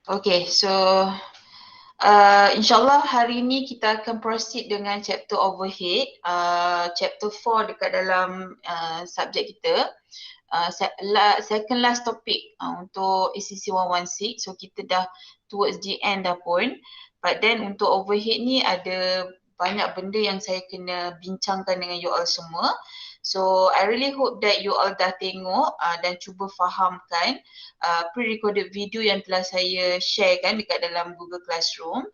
Okay, so InsyaAllah hari ni kita akan proceed dengan chapter overhead, chapter 4 dekat dalam subjek kita. Second last topic untuk ACC 116. So kita dah towards the end dah pun. But then untuk overhead ni ada banyak benda yang saya kena bincangkan dengan you all semua. So I really hope that you all dah tengok dan cuba fahamkan pre-recorded video yang telah saya sharekan dekat dalam Google Classroom.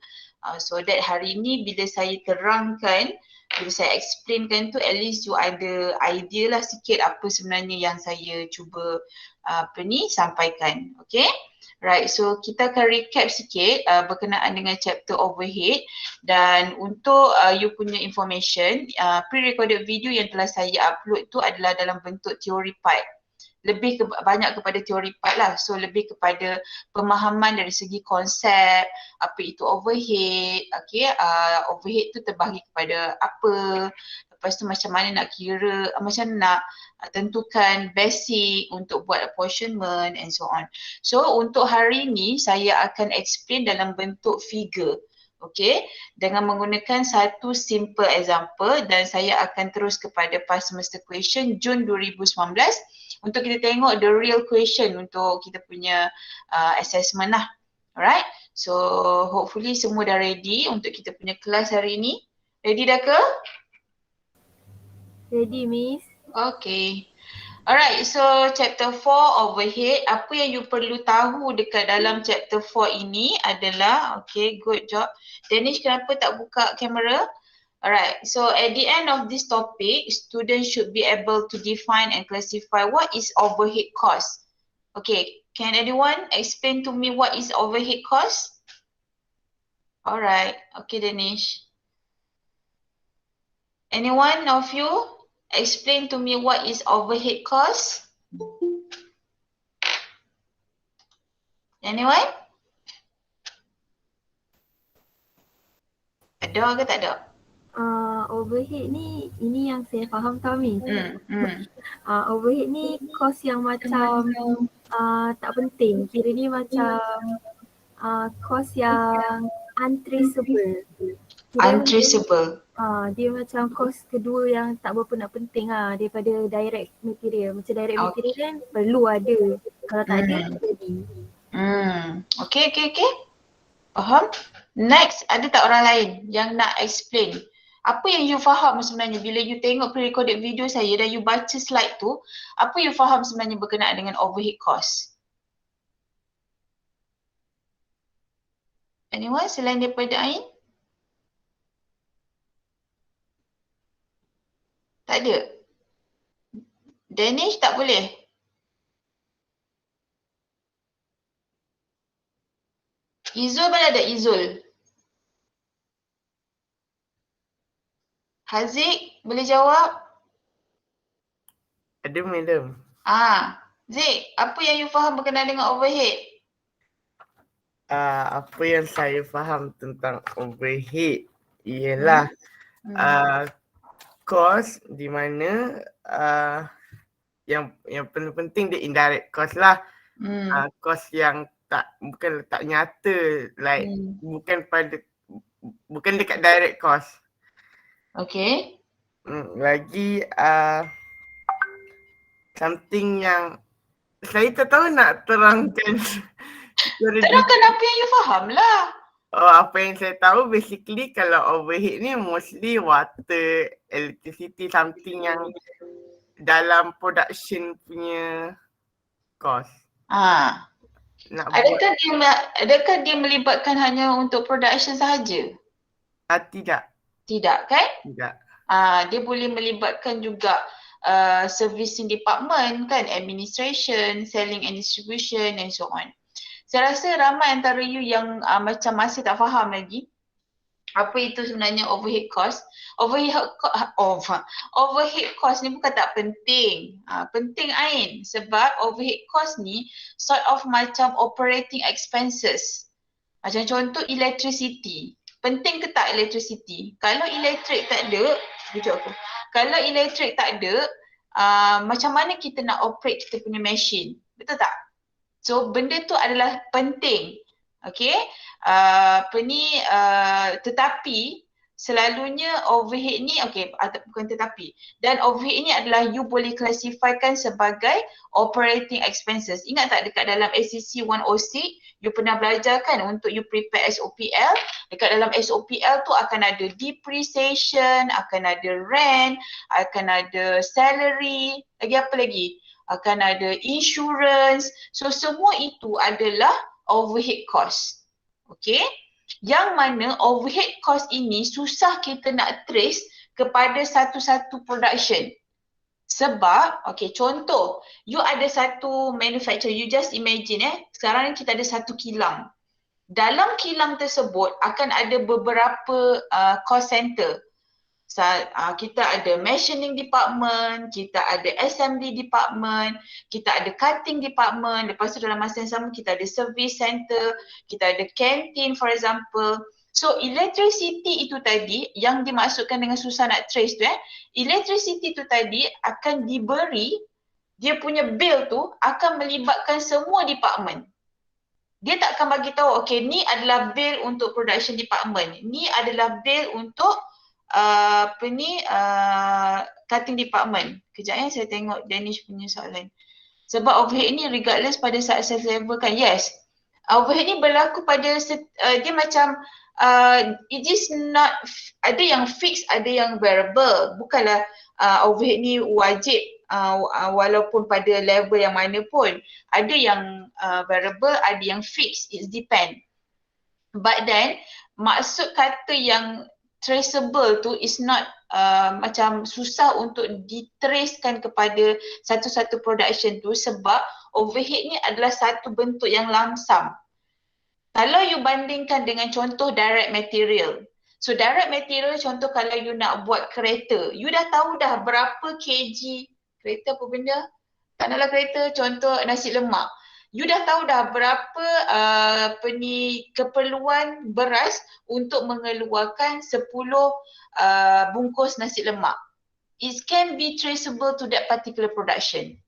So that hari ni bila saya terangkan, bila saya explainkan tu, at least you ada idea lah sikit apa sebenarnya yang saya cuba sampaikan. Okay? Right, so kita akan recap sikit berkenaan dengan chapter overhead. Dan untuk you punya information, pre-recorded video yang telah saya upload tu adalah dalam bentuk teori part. Lebih banyak kepada teori part lah. So lebih kepada pemahaman dari segi konsep, apa itu overhead, okay, overhead tu terbahagi kepada apa, lepas tu macam mana nak kira, macam nak tentukan basic untuk buat apportionment and so on. So untuk hari ni saya akan explain dalam bentuk figure. Okay, dengan menggunakan satu simple example, dan saya akan terus kepada past semester question Jun 2019 untuk kita tengok the real question untuk kita punya assessment lah. Alright, so hopefully semua dah ready untuk kita punya kelas hari ni. Ready dah ke? Ready, Miss. Okay. Alright, so chapter 4 overhead, apa yang you perlu tahu dekat dalam chapter 4 ini adalah, okay, good job. Danish, kenapa tak buka kamera? Alright, so at the end of this topic, students should be able to define and classify what is overhead cost. Okay, can anyone explain to me what is overhead cost? Alright, okay Danish. Anyone of you explain to me what is overhead cost? Anyone? Ada ke tak ada? Overhead ni, ini yang saya faham tau, Miss. Overhead ni cost yang macam tak penting. Kira ni macam cost yang untraceable. Untraceable. Dia macam cost kedua yang tak berapa nak penting daripada direct material. Macam direct material kan perlu ada. Kalau tak ada, tak jadi. Okay. Faham? Next, ada tak orang lain yang nak explain? Apa yang you faham sebenarnya bila you tengok pre-recorded video saya dan you baca slide tu, apa you faham sebenarnya berkenaan dengan overhead cost? Anyone selain daripada Ain? Tak ada? Danish tak boleh? Izul mana ada Izul? Haziq boleh jawab? Ada, madam. Zik, apa yang you faham berkenaan dengan overhead? Apa yang saya faham tentang overhead ialah cost di mana yang paling penting dia indirect cost lah. Cost yang bukan tak nyata, like bukan dekat direct cost. Okay. Lagi something yang saya tak tahu nak terangkan. Terangkan apa yang you faham lah. Apa yang saya tahu basically kalau overhead ni mostly water, electricity, something yang dalam production punya cost. Adakah dia melibatkan hanya untuk production sahaja? Tidak. Tidak kan? Tidak. Dia boleh melibatkan juga servicing department kan, administration, selling and distribution and so on. Saya rasa ramai antara you yang macam masih tak faham lagi apa itu sebenarnya overhead cost. Overhead cost ni bukan tak penting. Penting Ain, sebab overhead cost ni sort of macam operating expenses. Macam contoh electricity. Penting ke tak electricity? Kalau elektrik tak ada, kalau elektrik tak ada, macam mana kita nak operate kita punya machine? Betul tak? So benda tu adalah penting. Okay, tetapi selalunya overhead ni, bukan tetapi, dan overhead ni adalah you boleh classifykan sebagai operating expenses. Ingat tak dekat dalam SCC 106 you pernah belajar kan untuk you prepare SOPL. Dekat dalam SOPL tu akan ada depreciation, akan ada rent, akan ada salary, lagi apa lagi? Akan ada insurance. So semua itu adalah overhead cost. Okay, yang mana overhead cost ini susah kita nak trace kepada satu-satu production. Sebab, contoh, you ada satu manufacturer, you just imagine sekarang ni kita ada satu kilang. Dalam kilang tersebut akan ada beberapa cost center. Kita ada machining department, kita ada assembly department, kita ada cutting department, lepas tu dalam masa yang sama kita ada service center, kita ada canteen for example. So electricity itu tadi yang dimaksudkan dengan susah nak trace tu electricity itu tadi akan diberi, dia punya bill tu akan melibatkan semua department. Dia tak akan bagi tahu ni adalah bill untuk production department, ni adalah bill untuk cutting department. Kejap saya tengok Danish punya soalan. Sebab overhead ni regardless pada success level kan. Yes, overhead ni berlaku pada dia macam it is not, ada yang fix, ada yang variable. Bukanlah overhead ni wajib walaupun pada level yang mana pun. Ada yang variable, ada yang fix, it depend. But then maksud kata yang traceable tu is not macam susah untuk ditracekan kepada satu-satu production tu sebab overhead ni adalah satu bentuk yang lump sum. Kalau you bandingkan dengan contoh direct material. So direct material contoh kalau you nak buat kereta, you dah tahu dah berapa kg kereta apa benda? Tak naklah kereta, contoh nasi lemak. You dah tahu dah berapa keperluan beras untuk mengeluarkan 10 bungkus nasi lemak. It can be traceable to that particular production.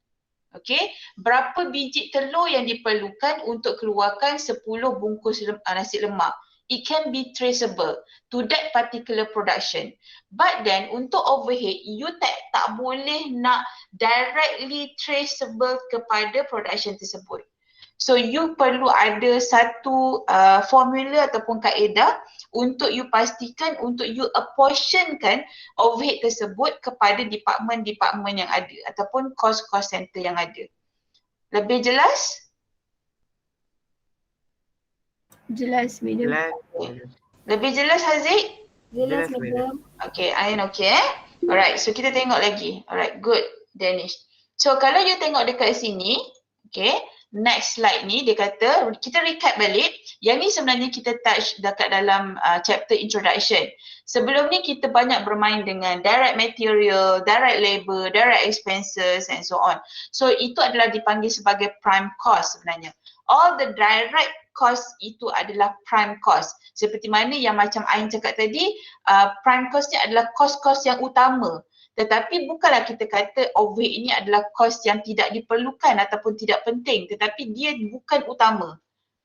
Okay, berapa biji telur yang diperlukan untuk keluarkan 10 bungkus nasi lemak. It can be traceable to that particular production. But then untuk overhead, you tak boleh nak directly traceable kepada production tersebut. So you perlu ada satu formula ataupun kaedah untuk you pastikan, untuk you apportionkan overhead tersebut kepada department-department yang ada ataupun cost center yang ada. Lebih jelas? Jelas, Madam. Lebih jelas, Haziq? Jelas, Madam. Okay, Ayan okay Alright, so kita tengok lagi. Alright, good, Danish. So kalau you tengok dekat sini, okay, next slide ni dia kata, kita recap balik, yang ni sebenarnya kita touch dekat dalam chapter introduction. Sebelum ni kita banyak bermain dengan direct material, direct labor, direct expenses and so on. So itu adalah dipanggil sebagai prime cost sebenarnya. All the direct cost itu adalah prime cost. Seperti mana yang macam Ain cakap tadi, prime cost ni adalah cost-cost yang utama. Tetapi bukanlah kita kata overhead ini adalah kos yang tidak diperlukan ataupun tidak penting, tetapi dia bukan utama.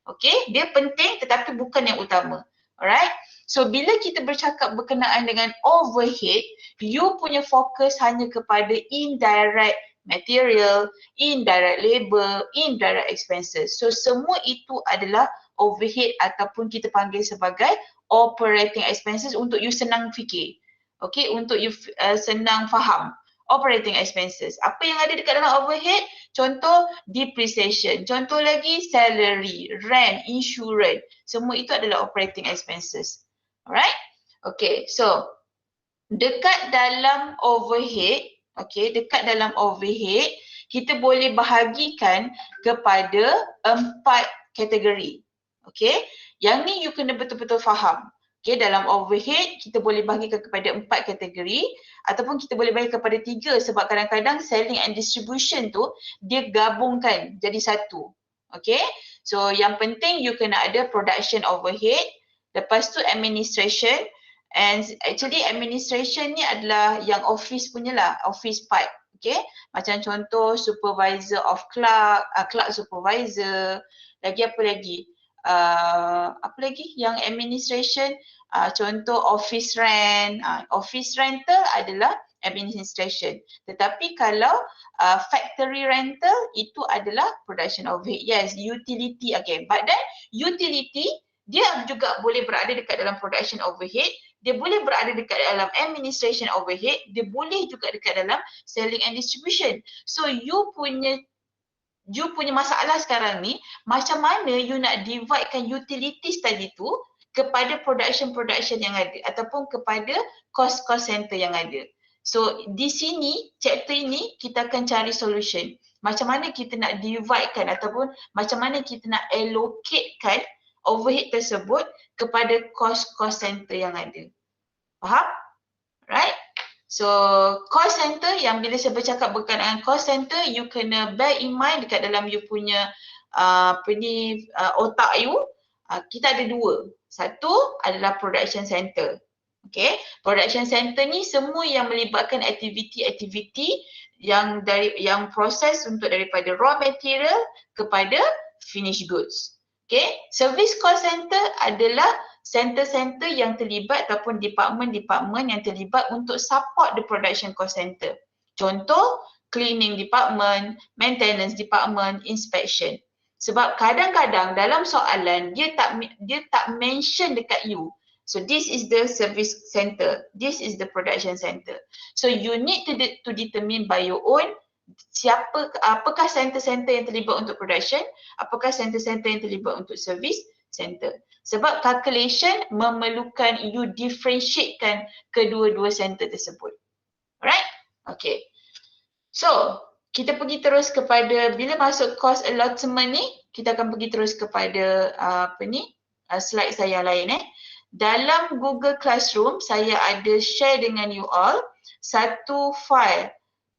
Okay, dia penting tetapi bukan yang utama. Alright, so bila kita bercakap berkenaan dengan overhead, you punya fokus hanya kepada indirect material, indirect labor, indirect expenses. So semua itu adalah overhead ataupun kita panggil sebagai operating expenses untuk you senang fikir. Okay, untuk you senang faham. Operating expenses. Apa yang ada dekat dalam overhead? Contoh depreciation. Contoh lagi salary, rent, insurance. Semua itu adalah operating expenses. Alright? Okay, so dekat dalam overhead, kita boleh bahagikan kepada 4 kategori. Okay, yang ni you kena betul-betul faham. Okay, dalam overhead kita boleh bahagikan kepada 4 kategori ataupun kita boleh bagi kepada 3 sebab kadang-kadang selling and distribution tu dia gabungkan jadi satu. Okay, so yang penting you kena ada production overhead, lepas tu administration, and actually administration ni adalah yang office punya lah, office part. Okay, macam contoh supervisor of clerk, clerk supervisor, lagi apa lagi? apa lagi yang administration, contoh office rent, office rental adalah administration. Tetapi kalau factory rental itu adalah production overhead. Yes, utility. Okay, but then utility dia juga boleh berada dekat dalam production overhead, dia boleh berada dekat dalam administration overhead, dia boleh juga dekat dalam selling and distribution. So you punya masalah sekarang ni, macam mana you nak dividekan utilities tadi tu kepada production yang ada ataupun kepada cost center yang ada. So di sini, chapter ini kita akan cari solution. Macam mana kita nak dividekan ataupun macam mana kita nak allocatekan overhead tersebut kepada cost center yang ada. Faham? Right? So cost center, yang bila saya bercakap berkenaan cost center, you kena bear in mind dekat dalam you punya otak you, kita ada dua. Satu adalah production center. Okay, production center ni semua yang melibatkan aktiviti-aktiviti yang proses untuk daripada raw material kepada finished goods. Okay, service cost center adalah center-center yang terlibat ataupun department-department yang terlibat untuk support the production cost center. Contoh, cleaning department, maintenance department, inspection. Sebab kadang-kadang dalam soalan dia tak mention dekat you. So this is the service center, this is the production center. So you need to determine by your own apakah center-center yang terlibat untuk production, apakah center-center yang terlibat untuk service center. Sebab calculation memerlukan you differentiatekan kedua-dua center tersebut. Alright? Okay. So, kita pergi terus kepada bila masuk cost allotment ni, kita akan pergi terus kepada slide saya lain Dalam Google Classroom, saya ada share dengan you all satu file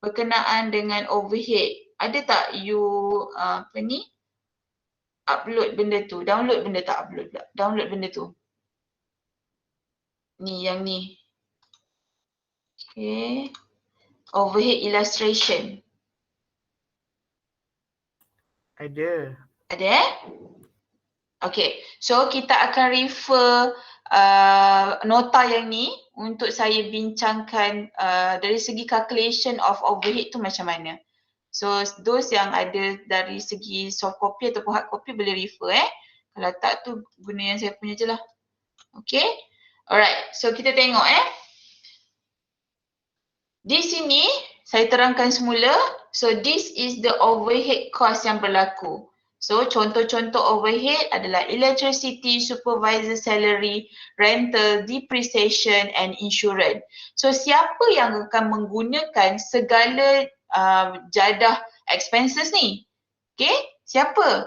berkenaan dengan overhead. Ada tak you upload benda tu? Download benda tak upload pula. Download benda tu. Ni yang ni. Okay. Overhead illustration. Ada. Ada Okay. So kita akan refer nota yang ni untuk saya bincangkan dari segi calculation of overhead tu macam mana. So those yang ada dari segi soft copy ataupun hard copy boleh refer Kalau tak tu guna yang saya punya je lah. Okay. Alright. So kita tengok Di sini saya terangkan semula. So this is the overhead cost yang berlaku. So contoh-contoh overhead adalah electricity, supervisor salary, rental, depreciation and insurance. So siapa yang akan menggunakan segala jadah expenses ni? Okay, siapa?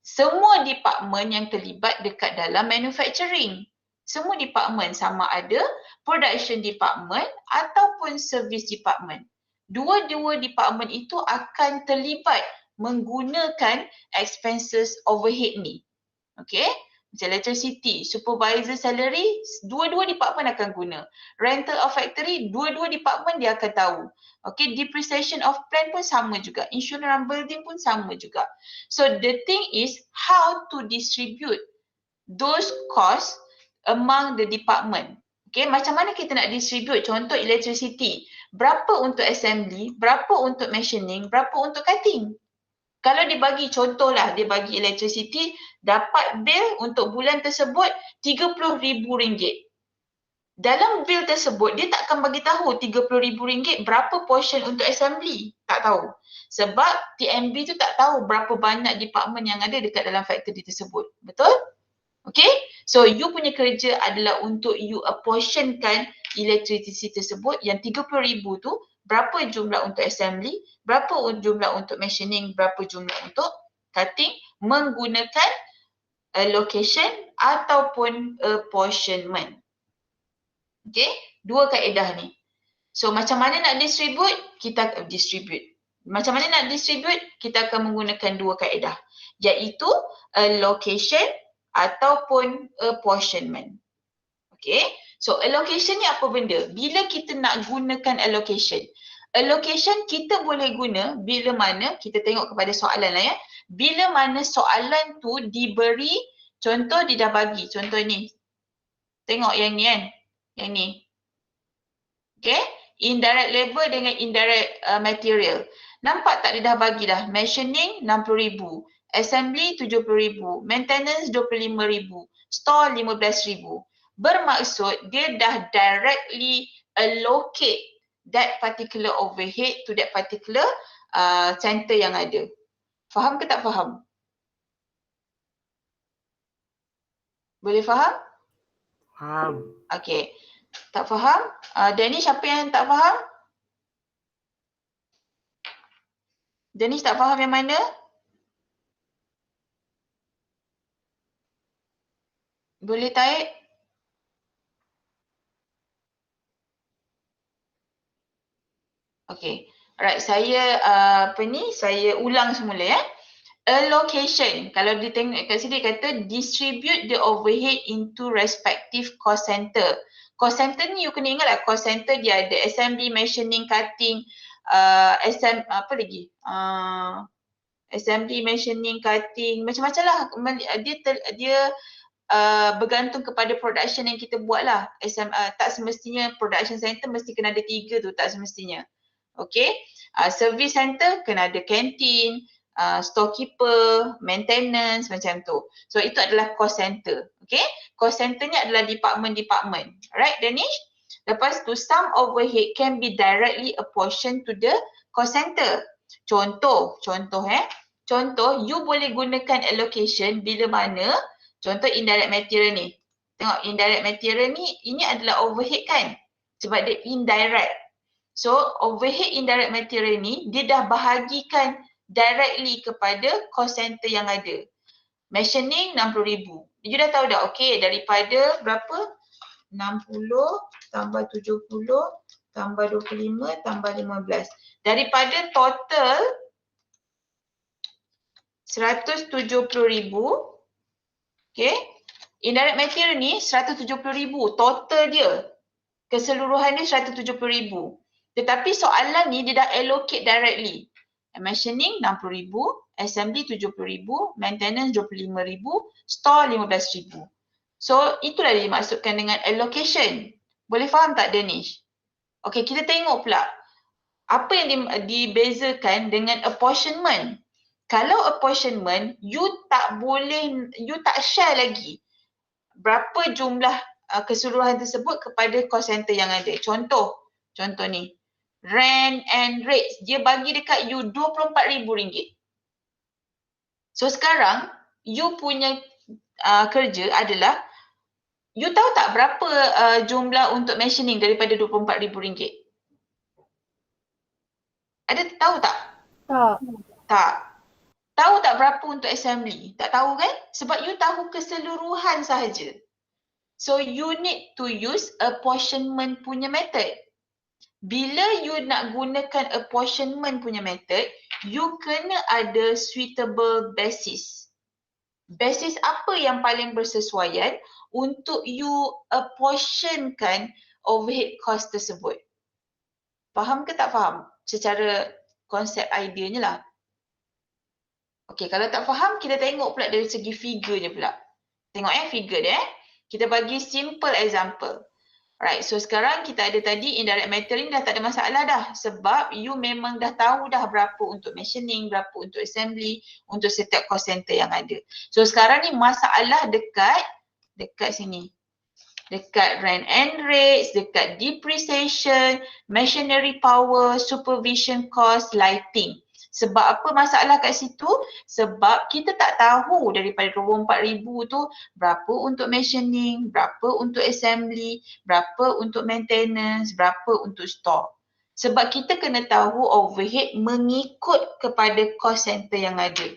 Semua department yang terlibat dekat dalam manufacturing. Semua department, sama ada production department ataupun service department. Dua-dua department itu akan terlibat menggunakan expenses overhead ni. Okay, macam electricity, supervisor salary, dua-dua department akan guna. Rental of factory, dua-dua department dia akan tahu. Okay, depreciation of plant pun sama juga. Insurance building pun sama juga. So the thing is how to distribute those costs among the department. Okay, macam mana kita nak distribute? Contoh electricity, berapa untuk assembly, berapa untuk machining, berapa untuk cutting. Kalau dia bagi contohlah, dia bagi electricity, dapat bil untuk bulan tersebut RM30,000. Dalam bil tersebut, dia tak akan bagi tahu RM30,000 berapa portion untuk assembly. Tak tahu. Sebab TMB tu tak tahu berapa banyak department yang ada dekat dalam factory tersebut. Betul? Okay? So, you punya kerja adalah untuk you apportionkan electricity tersebut yang RM30,000 tu, berapa jumlah untuk assembly, berapa jumlah untuk machining, berapa jumlah untuk cutting menggunakan allocation ataupun apportionment. Okay, dua kaedah ni. So macam mana nak distribute? Kita Macam mana nak distribute? Kita akan menggunakan dua kaedah, iaitu allocation ataupun apportionment. Okay, so allocation ni apa benda? Bila kita nak gunakan allocation, kita boleh guna bila mana, kita tengok kepada soalan lah bila mana soalan tu diberi Contoh dia dah bagi, contoh ni. Tengok yang ni kan, yang ni. Okay, indirect labor dengan indirect material. Nampak tak dia dah bagi dah, machining 60,000, assembly 70,000, maintenance 25,000, store 15,000. Bermaksud dia dah directly allocate that particular overhead to that particular center yang ada. Faham ke tak faham? Boleh faham? Faham. Okay. Tak faham? Danish, siapa yang tak faham? Danish tak faham yang mana? Boleh taik? Okay. Alright, saya saya ulang semula ya. Allocation. Kalau dia tengok kat sini dia kata distribute the overhead into respective cost center. Cost center ni you kena ingat lah, cost center dia ada assembly, machining, cutting, assembly, machining, cutting, macam-macam lah. Dia bergantung kepada production yang kita buat lah. Tak semestinya production center mesti kena ada 3 tu, tak semestinya. Okay. Service center kena ada canteen, storekeeper, maintenance, macam tu. So itu adalah cost center. Okay. Cost center ni adalah department-department. Alright, Danish? Lepas tu, some overhead can be directly apportioned to the cost center. Contoh, you boleh gunakan allocation bila mana, contoh indirect material ni. Tengok indirect material ni, ini adalah overhead kan? Sebab dia indirect. So overhead indirect material ni, dia dah bahagikan directly kepada cost center yang ada. Machining 60,000. You dah tahu dah, okay, daripada berapa? 60 tambah 70 tambah 25 tambah 15. Daripada total 170,000, okay, indirect material ni 170,000 total dia. Keseluruhan ni 170,000. Tetapi soalan ni dia dah allocate directly. Machining 60,000, assembly 70,000, maintenance 25,000, store 15,000. So itulah dimaksudkan dengan allocation. Boleh faham tak, Danish? Okay, kita tengok pula. Apa yang dibezakan dengan apportionment? Kalau apportionment, you tak share lagi berapa jumlah keseluruhan tersebut kepada cost center yang ada. Contoh ni. Rent and rates, dia bagi dekat you RM24,000. So sekarang, you punya kerja adalah, you tahu tak berapa jumlah untuk machining daripada RM24,000? Ada tahu tak? Tak. Tahu tak berapa untuk assembly? Tak tahu kan? Sebab you tahu keseluruhan sahaja. So you need to use apportionment punya method. Bila you nak gunakan apportionment punya method, you kena ada suitable basis. Basis apa yang paling bersesuaian untuk you apportionkan overhead cost tersebut? Faham ke tak faham? Secara konsep ideanya lah. Okay, kalau tak faham, kita tengok pula dari segi figurnya pula. Tengok figure dia. Kita bagi simple example. Right, so sekarang kita ada tadi indirect material ni dah tak ada masalah dah. Sebab you memang dah tahu dah berapa untuk machining, berapa untuk assembly, untuk setiap cost center yang ada. So sekarang ni masalah dekat sini. Dekat rent and rates, dekat depreciation, machinery power, supervision cost, lighting. Sebab apa masalah kat situ? Sebab kita tak tahu daripada 24,000 tu berapa untuk machining, berapa untuk assembly, berapa untuk maintenance, berapa untuk store. Sebab kita kena tahu overhead mengikut kepada cost center yang ada.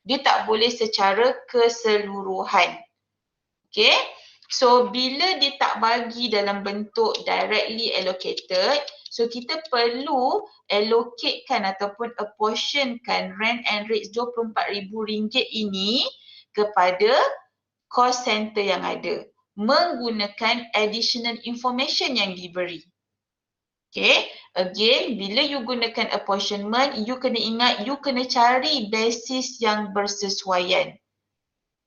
Dia tak boleh secara keseluruhan. Okay? So bila dia tak bagi dalam bentuk directly allocated, so kita perlu allocatekan ataupun apportionkan rent and rates RM24,000 ini kepada cost center yang ada menggunakan additional information yang diberi. Okay, again, bila you gunakan apportionment, you kena ingat you kena cari basis yang bersesuaian.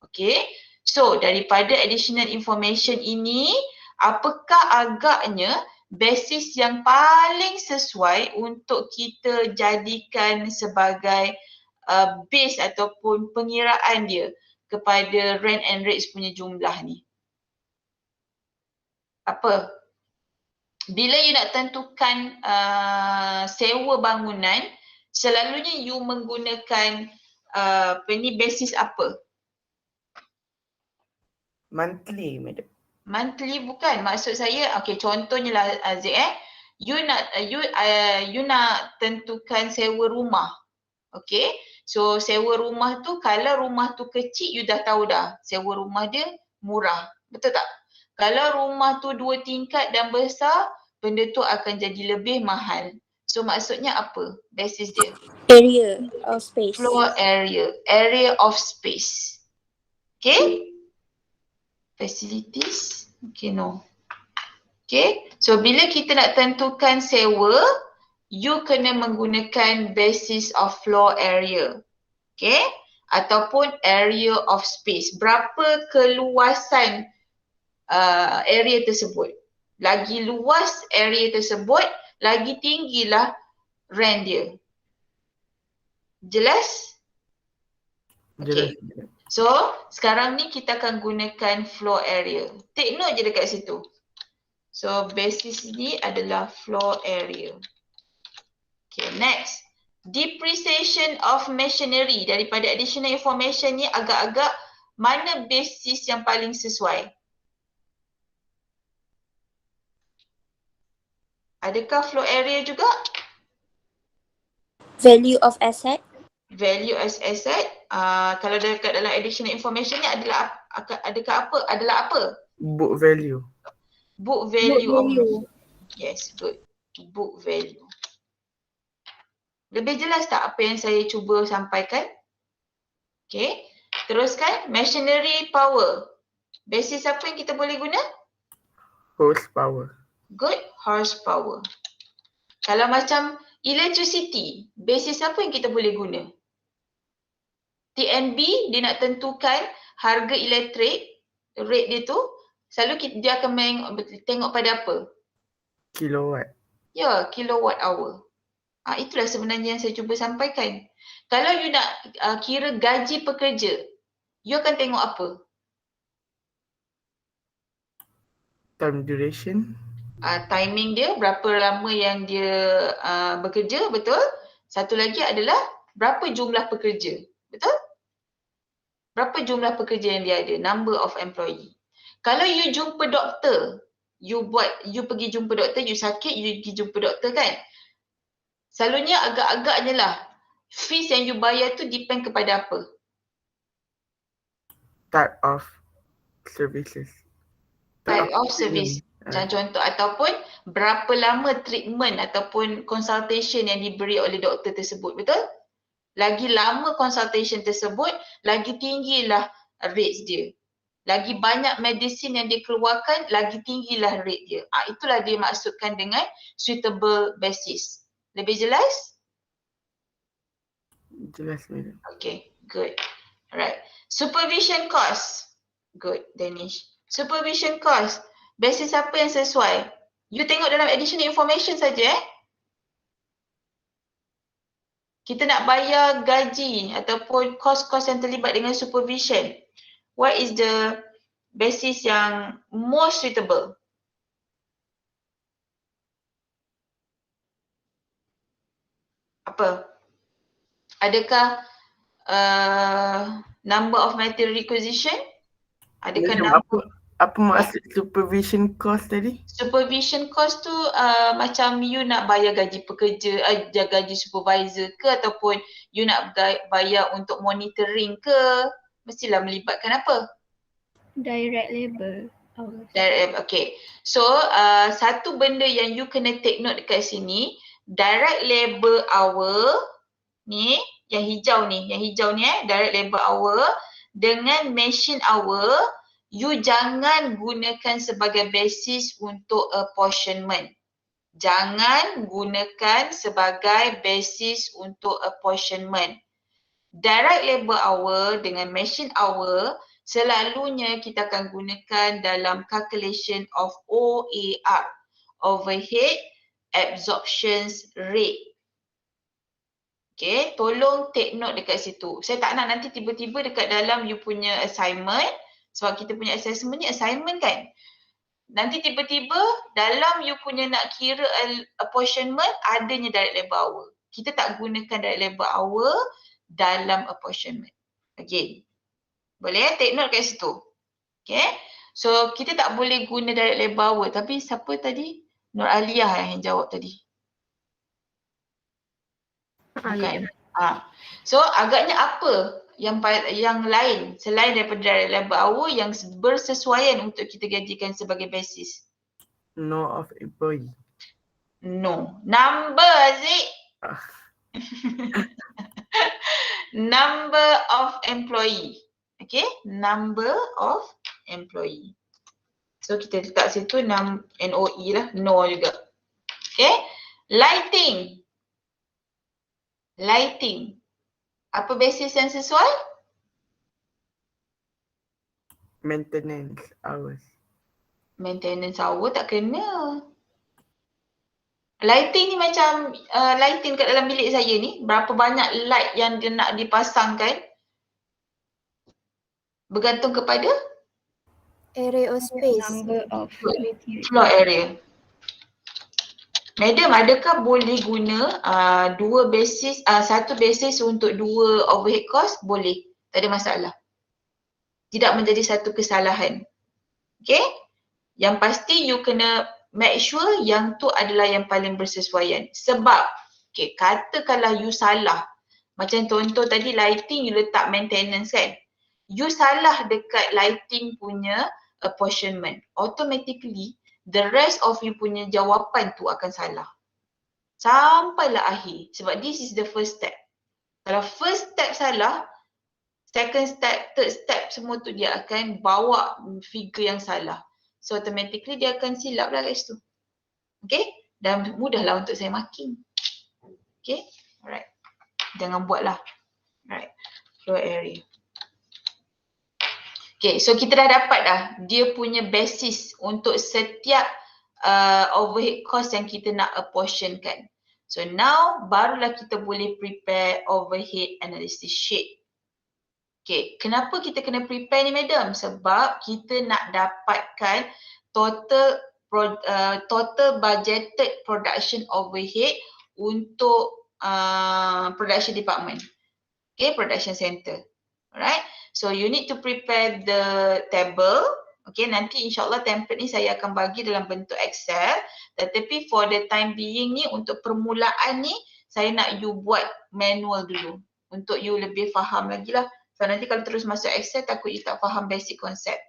Okay, So daripada additional information ini, apakah agaknya basis yang paling sesuai untuk kita jadikan sebagai base ataupun pengiraan dia kepada rent and rates punya jumlah ni? Apa? Bila you nak tentukan sewa bangunan, selalunya you menggunakan basis apa? Monthly, madam. Monthly bukan. Maksud saya, okay, contohnya lah Aziz you nak tentukan sewa rumah. Okay, so sewa rumah tu, kalau rumah tu kecil, you dah tahu dah sewa rumah dia murah. Betul tak? Kalau rumah tu 2 tingkat dan besar, benda tu akan jadi lebih mahal. So maksudnya apa basis dia? Area of space. Floor area. Area of space. Okay? Facilities. Okay, no. Okay, so bila kita nak tentukan sewa, you kena menggunakan basis of floor area. Okay, ataupun area of space. Berapa keluasan area tersebut. Lagi luas area tersebut, lagi tinggilah rent dia. Jelas? Okay. So, sekarang ni kita akan gunakan floor area. Take note je dekat situ. So, basis ni adalah floor area. Okay, next. Depreciation of machinery. Daripada additional information ni, agak-agak mana basis yang paling sesuai? Adakah floor area juga? Value of asset. Value as asset. Kalau dekat dalam additional information ni adalah apa? Book value. Book value. Book value. Yes, good. Book value. Lebih jelas tak apa yang saya cuba sampaikan? Okay. Teruskan. Machinery power. Basis apa yang kita boleh guna? Horsepower. Good. Horsepower. Kalau macam electricity, basis apa yang kita boleh guna? TNB, dia nak tentukan harga elektrik, rate dia tu, selalu dia akan tengok pada apa? Kilowatt. Ya, kilowatt hour. Itulah sebenarnya yang saya cuba sampaikan. Kalau you nak kira gaji pekerja, you akan tengok apa? Time duration. Timing dia, berapa lama yang dia bekerja, betul? Satu lagi adalah berapa jumlah pekerja, betul? Berapa jumlah pekerja yang dia ada, number of employee. Kalau you jumpa doktor, you pergi jumpa doktor, you sakit, you pergi jumpa doktor kan? Selalunya agak-agaknya lah, fees yang you bayar tu depend kepada apa? Type of services. Type of service. Macam contoh, ataupun berapa lama treatment ataupun consultation yang diberi oleh doktor tersebut, betul? Lagi lama consultation tersebut, lagi tinggilah rates dia. Lagi banyak medicine yang dia keluarkan, lagi tinggilah rate dia. Itulah dia maksudkan dengan suitable basis. Lebih jelas? Jelas, madam. Okay, good. Alright. Supervision cost. Good, Danish. Supervision cost. Basis apa yang sesuai? You tengok dalam additional information saja Kita nak bayar gaji ataupun kos-kos yang terlibat dengan supervision. What is the basis yang most suitable? Apa? Adakah number of material requisition? Adakah Apa maksud supervision cost tadi? Supervision cost tu macam you nak bayar gaji pekerja, gaji supervisor ke, ataupun you nak bayar untuk monitoring ke, mestilah melibatkan apa? Direct labor. Okay. So satu benda yang you kena take note dekat sini, direct labor hour ni, yang hijau ni direct labor hour dengan machine hour, you jangan gunakan sebagai basis untuk apportionment. Jangan gunakan sebagai basis untuk apportionment. Direct labor hour dengan machine hour selalunya kita akan gunakan dalam calculation of OAR, overhead absorption rate. Okay, tolong take note dekat situ. Saya tak nak nanti tiba-tiba dekat dalam you punya assignment, sebab kita punya assessment ni assignment kan. Nanti tiba-tiba dalam you punya nak kira apportionment adanya direct labor hour. Kita tak gunakan direct labor hour dalam apportionment. Again. Boleh take note kat situ. Okay. So kita tak boleh guna direct labor hour. Tapi siapa tadi? Nur Aliyah yang jawab tadi. Bukan. So agaknya apa yang lain selain daripada direct labor hour yang bersesuaian untuk kita gajikan sebagai basis? No of employee. No. Number, Aziz. Number of employee. Okay. Number of employee. So kita letak situ NOE lah. No juga. Okay. Lighting. Lighting. Apa basis yang sesuai? Maintenance hours. Maintenance hour tak kena. Lighting ni macam lighting kat dalam bilik saya ni. Berapa banyak light yang dia nak dipasangkan. Bergantung kepada Area of space. Number of floor area. Madam, adakah boleh guna satu basis untuk dua overhead cost? Boleh. Tak ada masalah. Tidak menjadi satu kesalahan. Okay? Yang pasti you kena make sure yang tu adalah yang paling bersesuaian. Sebab, okay, katakanlah you salah. Macam contoh tadi lighting you letak maintenance kan. You salah dekat lighting punya apportionment. Automatically, the rest of you punya jawapan tu akan salah. Sampailah akhir. Sebab this is the first step. Kalau first step salah, second step, third step semua tu dia akan bawa figure yang salah. So automatically dia akan silap lah kat situ. Okay? Dan mudahlah untuk saya marking. Okay? Alright. Jangan buatlah. Alright. Floor area. Okay, so kita dah dapat dah dia punya basis untuk setiap overhead cost yang kita nak apportionkan. So now barulah kita boleh prepare overhead analysis sheet. Okay, kenapa kita kena prepare ni madam? Sebab kita nak dapatkan total budgeted production overhead untuk production department. Okay, production center. Alright. So you need to prepare the table. Okay, nanti insyaAllah template ni saya akan bagi dalam bentuk Excel. Tetapi for the time being ni, untuk permulaan ni, saya nak you buat manual dulu. Untuk you lebih faham lagi lah. So nanti kalau terus masuk Excel, takut you tak faham basic concept.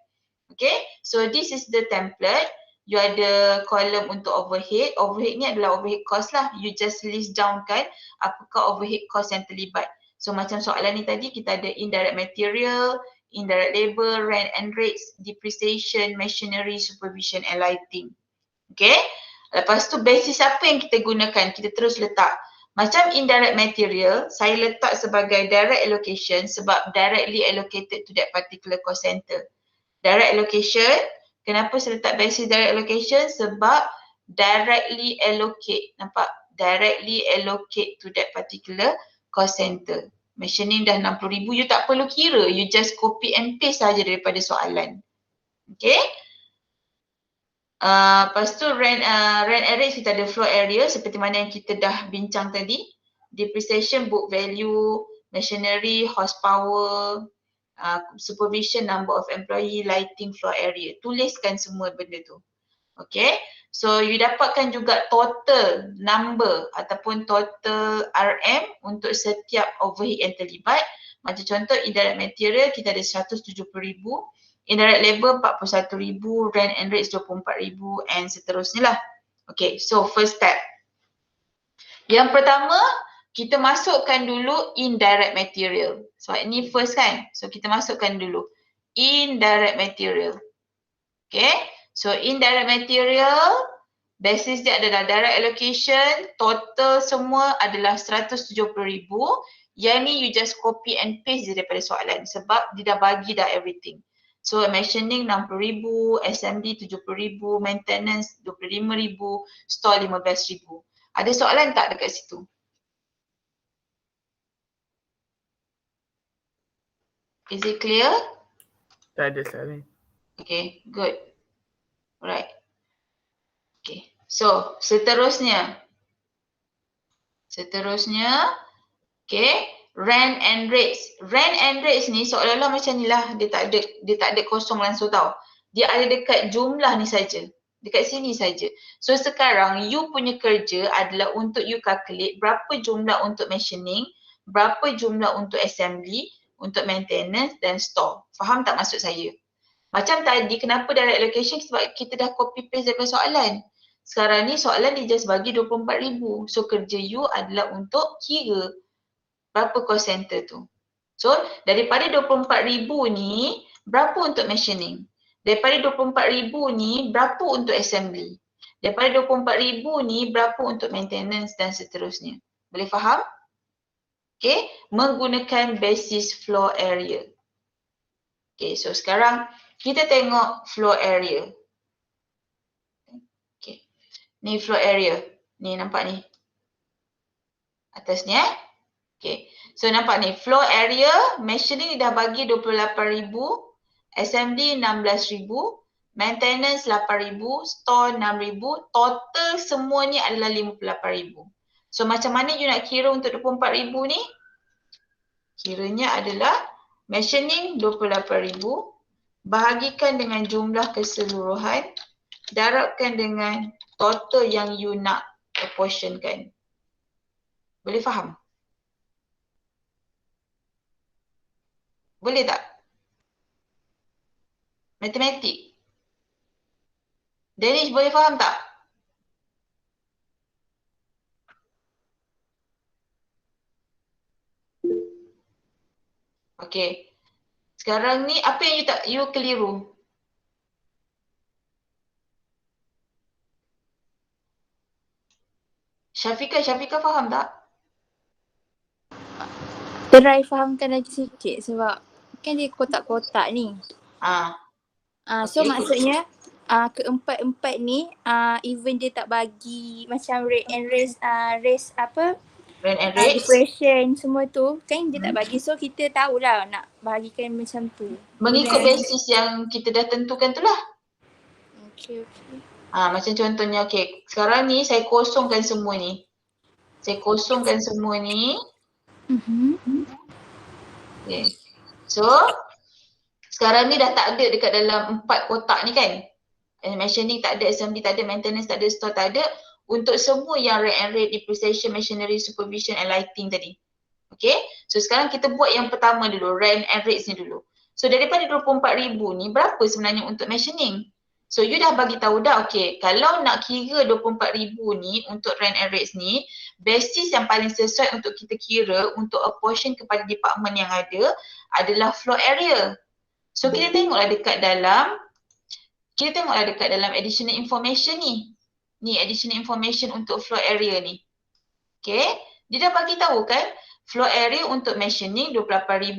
Okay, so this is the template. You ada column untuk overhead. Overhead ni adalah overhead cost lah. You just list down kan apakah overhead cost yang terlibat. So macam soalan ni tadi kita ada indirect material, indirect labor, rent and rates, depreciation, machinery, supervision and lighting. Okay. Lepas tu basis apa yang kita gunakan? Kita terus letak. Macam indirect material, saya letak sebagai direct allocation sebab directly allocated to that particular cost center. Direct allocation, kenapa saya letak basis direct allocation? Sebab directly allocate, nampak? Directly allocate to that particular cost center. Machining dah 60,000, you tak perlu kira. You just copy and paste saja daripada soalan. Okay. Lepas tu rent and rates kita ada floor area seperti mana yang kita dah bincang tadi. Depreciation, book value, machinery, horsepower, supervision, number of employee, lighting, floor area. Tuliskan semua benda tu. Okay. So you dapatkan juga total number ataupun total RM untuk setiap overhead yang terlibat. Macam contoh indirect material kita ada 170,000, indirect labor 41,000, rent and rates 24,000 and seterusnya lah. Okay, so first step. Yang pertama, kita masukkan dulu indirect material. Sebab ini first kan. So kita masukkan dulu indirect material. Okay. So indirect material, basis dia adalah direct allocation, total semua adalah 170,000. Yang ni you just copy and paste je daripada soalan sebab dia dah bagi dah everything. So machining 60,000, assembly 70,000, maintenance 25,000, store 15,000. Ada soalan tak dekat situ? Is it clear? Tak ada soalan. Okay, good. Alright. Okay, so seterusnya. Okay, rent and rates. Rent and rates ni seolah-olah macam ni lah. Dia tak ada kosong langsung tau. Dia ada dekat jumlah ni saja. Dekat sini saja. So sekarang you punya kerja adalah untuk you calculate berapa jumlah untuk machining, berapa jumlah untuk assembly, untuk maintenance dan store. Faham tak maksud saya? Macam tadi, kenapa direct allocation? Sebab kita dah copy paste daripada soalan. Sekarang ni soalan dia just bagi 24,000. So kerja you adalah untuk kira berapa cost center tu. So daripada 24,000 ni, berapa untuk machining? Daripada 24,000 ni, berapa untuk assembly? Daripada 24,000 ni, berapa untuk maintenance dan seterusnya. Boleh faham? Okay, menggunakan basis floor area. Okay, so sekarang kita tengok floor area. Okay, ni floor area. Ni nampak ni. Atas ni Okay, so nampak ni floor area, machining dah bagi 28,000, assembly 16,000, maintenance 8,000, store 6,000, total semuanya adalah 58,000. So macam mana you nak kira untuk 24,000 ni? Kiranya adalah machining 28,000 bahagikan dengan jumlah keseluruhan, darabkan dengan total yang you nak apportionkan. Boleh faham? Boleh tak? Matematik. Danish boleh faham tak? Okey. Sekarang ni apa yang you keliru? Syafiqah faham tak? Try fahamkan lagi sikit sebab kan dia kotak-kotak ni. So Okay. maksudnya keempat-empat ni even dia tak bagi macam rate and race apa Rent and rates. depression semua tu kan dia tak bagi, so kita tahulah nak bahagikan macam tu. Mengikut Boleh. basis yang kita dah tentukan tu lah. Okay. Macam contohnya, okay, sekarang ni saya kosongkan semua ni. Okay. So, sekarang ni dah tak ada dekat dalam 4 kotak ni kan. Machining tak ada, assembly tak ada, maintenance tak ada, store tak ada. Untuk semua yang rent and rate, depreciation, machinery, supervision and lighting tadi. Okay. So, sekarang kita buat yang pertama dulu, rent and rates ni dulu. So, daripada 24,000 ni, berapa sebenarnya untuk machining? So, you dah bagi tahu dah, okay, kalau nak kira 24,000 ni untuk rent and rates ni, basis yang paling sesuai untuk kita kira untuk apportion kepada department yang ada adalah floor area. So, kita tengoklah dekat dalam additional information ni. Ni additional information untuk floor area ni. Okay, dia dah bagi tahu kan, floor area untuk machining 28,000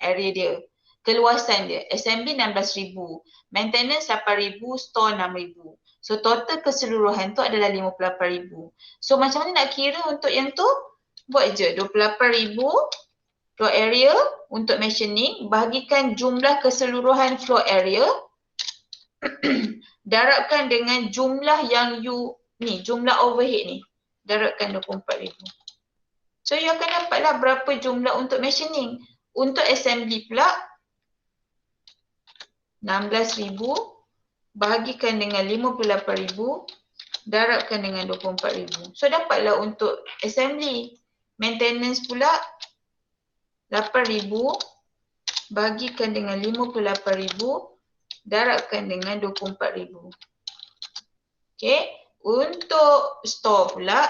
area dia. Keluasan dia, assembly 16,000, maintenance 8,000, store 6,000. So total keseluruhan tu adalah 58,000. So macam mana nak kira untuk yang tu? Buat je 28,000 floor area untuk machining, bahagikan jumlah keseluruhan floor area, darabkan dengan jumlah yang you ni, jumlah overhead ni, darabkan 24,000. So you akan dapatlah berapa jumlah untuk machining. Untuk assembly pula 16,000 bahagikan dengan 58,000 darabkan dengan 24,000. So dapatlah untuk assembly. Maintenance pula 8,000 bahagikan dengan 58,000 darabkan dengan 24,000. Okay. Untuk store pula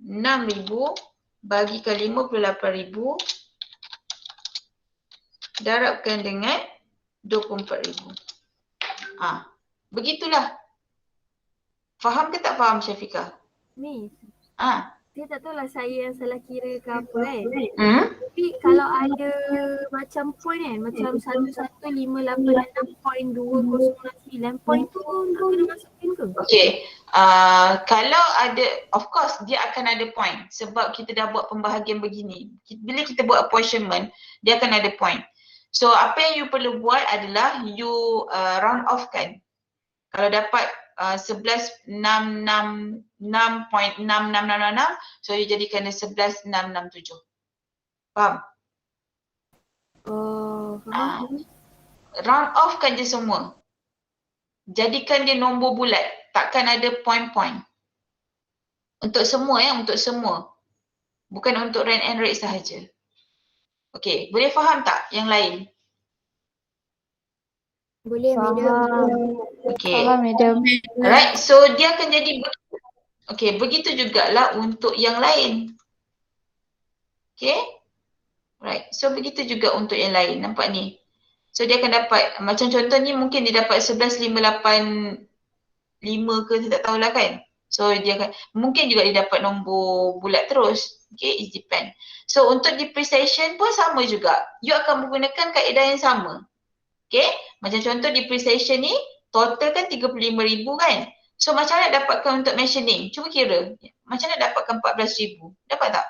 6,000 bahagikan 58,000 darabkan dengan 24,000. Begitulah. Faham ke tak faham, Syafiqah? Miss, Ah, saya tak tahulah saya yang salah kira ke apa kan. Tapi kalau ada macam point kan, macam 1158.6.209 point tu nak kena masukin ke? Okay. Kalau ada, of course dia akan ada point sebab kita dah buat pembahagian begini. Bila kita buat apportionment, dia akan ada point. So apa yang you perlu buat adalah you round off kan. Kalau dapat 11.666.6666, so you jadikan dia 11.667. Faham? Oh, faham. Round off kan je semua. Jadikan dia nombor bulat. Takkan ada point-point. Untuk semua ya, untuk semua. Bukan untuk rand and rate sahaja. Okay, boleh faham tak yang lain? Boleh, madam. Okay. Faham, madam. Alright, so dia akan jadi okay, begitu jugalah untuk yang lain. Okay. Right, so begitu juga untuk yang lain. Nampak ni? So dia akan dapat, macam contoh ni mungkin dia dapat 11.585 ke, saya tak tahulah kan. So dia akan, mungkin juga dia dapat nombor bulat terus. Okay, it depend. So untuk depreciation pun sama juga. You akan menggunakan kaedah yang sama. Okay, macam contoh depreciation ni total kan 35,000 kan. So macam mana dapatkan untuk mentioning? Cuba kira. Macam mana dapatkan 14,000? Dapat tak?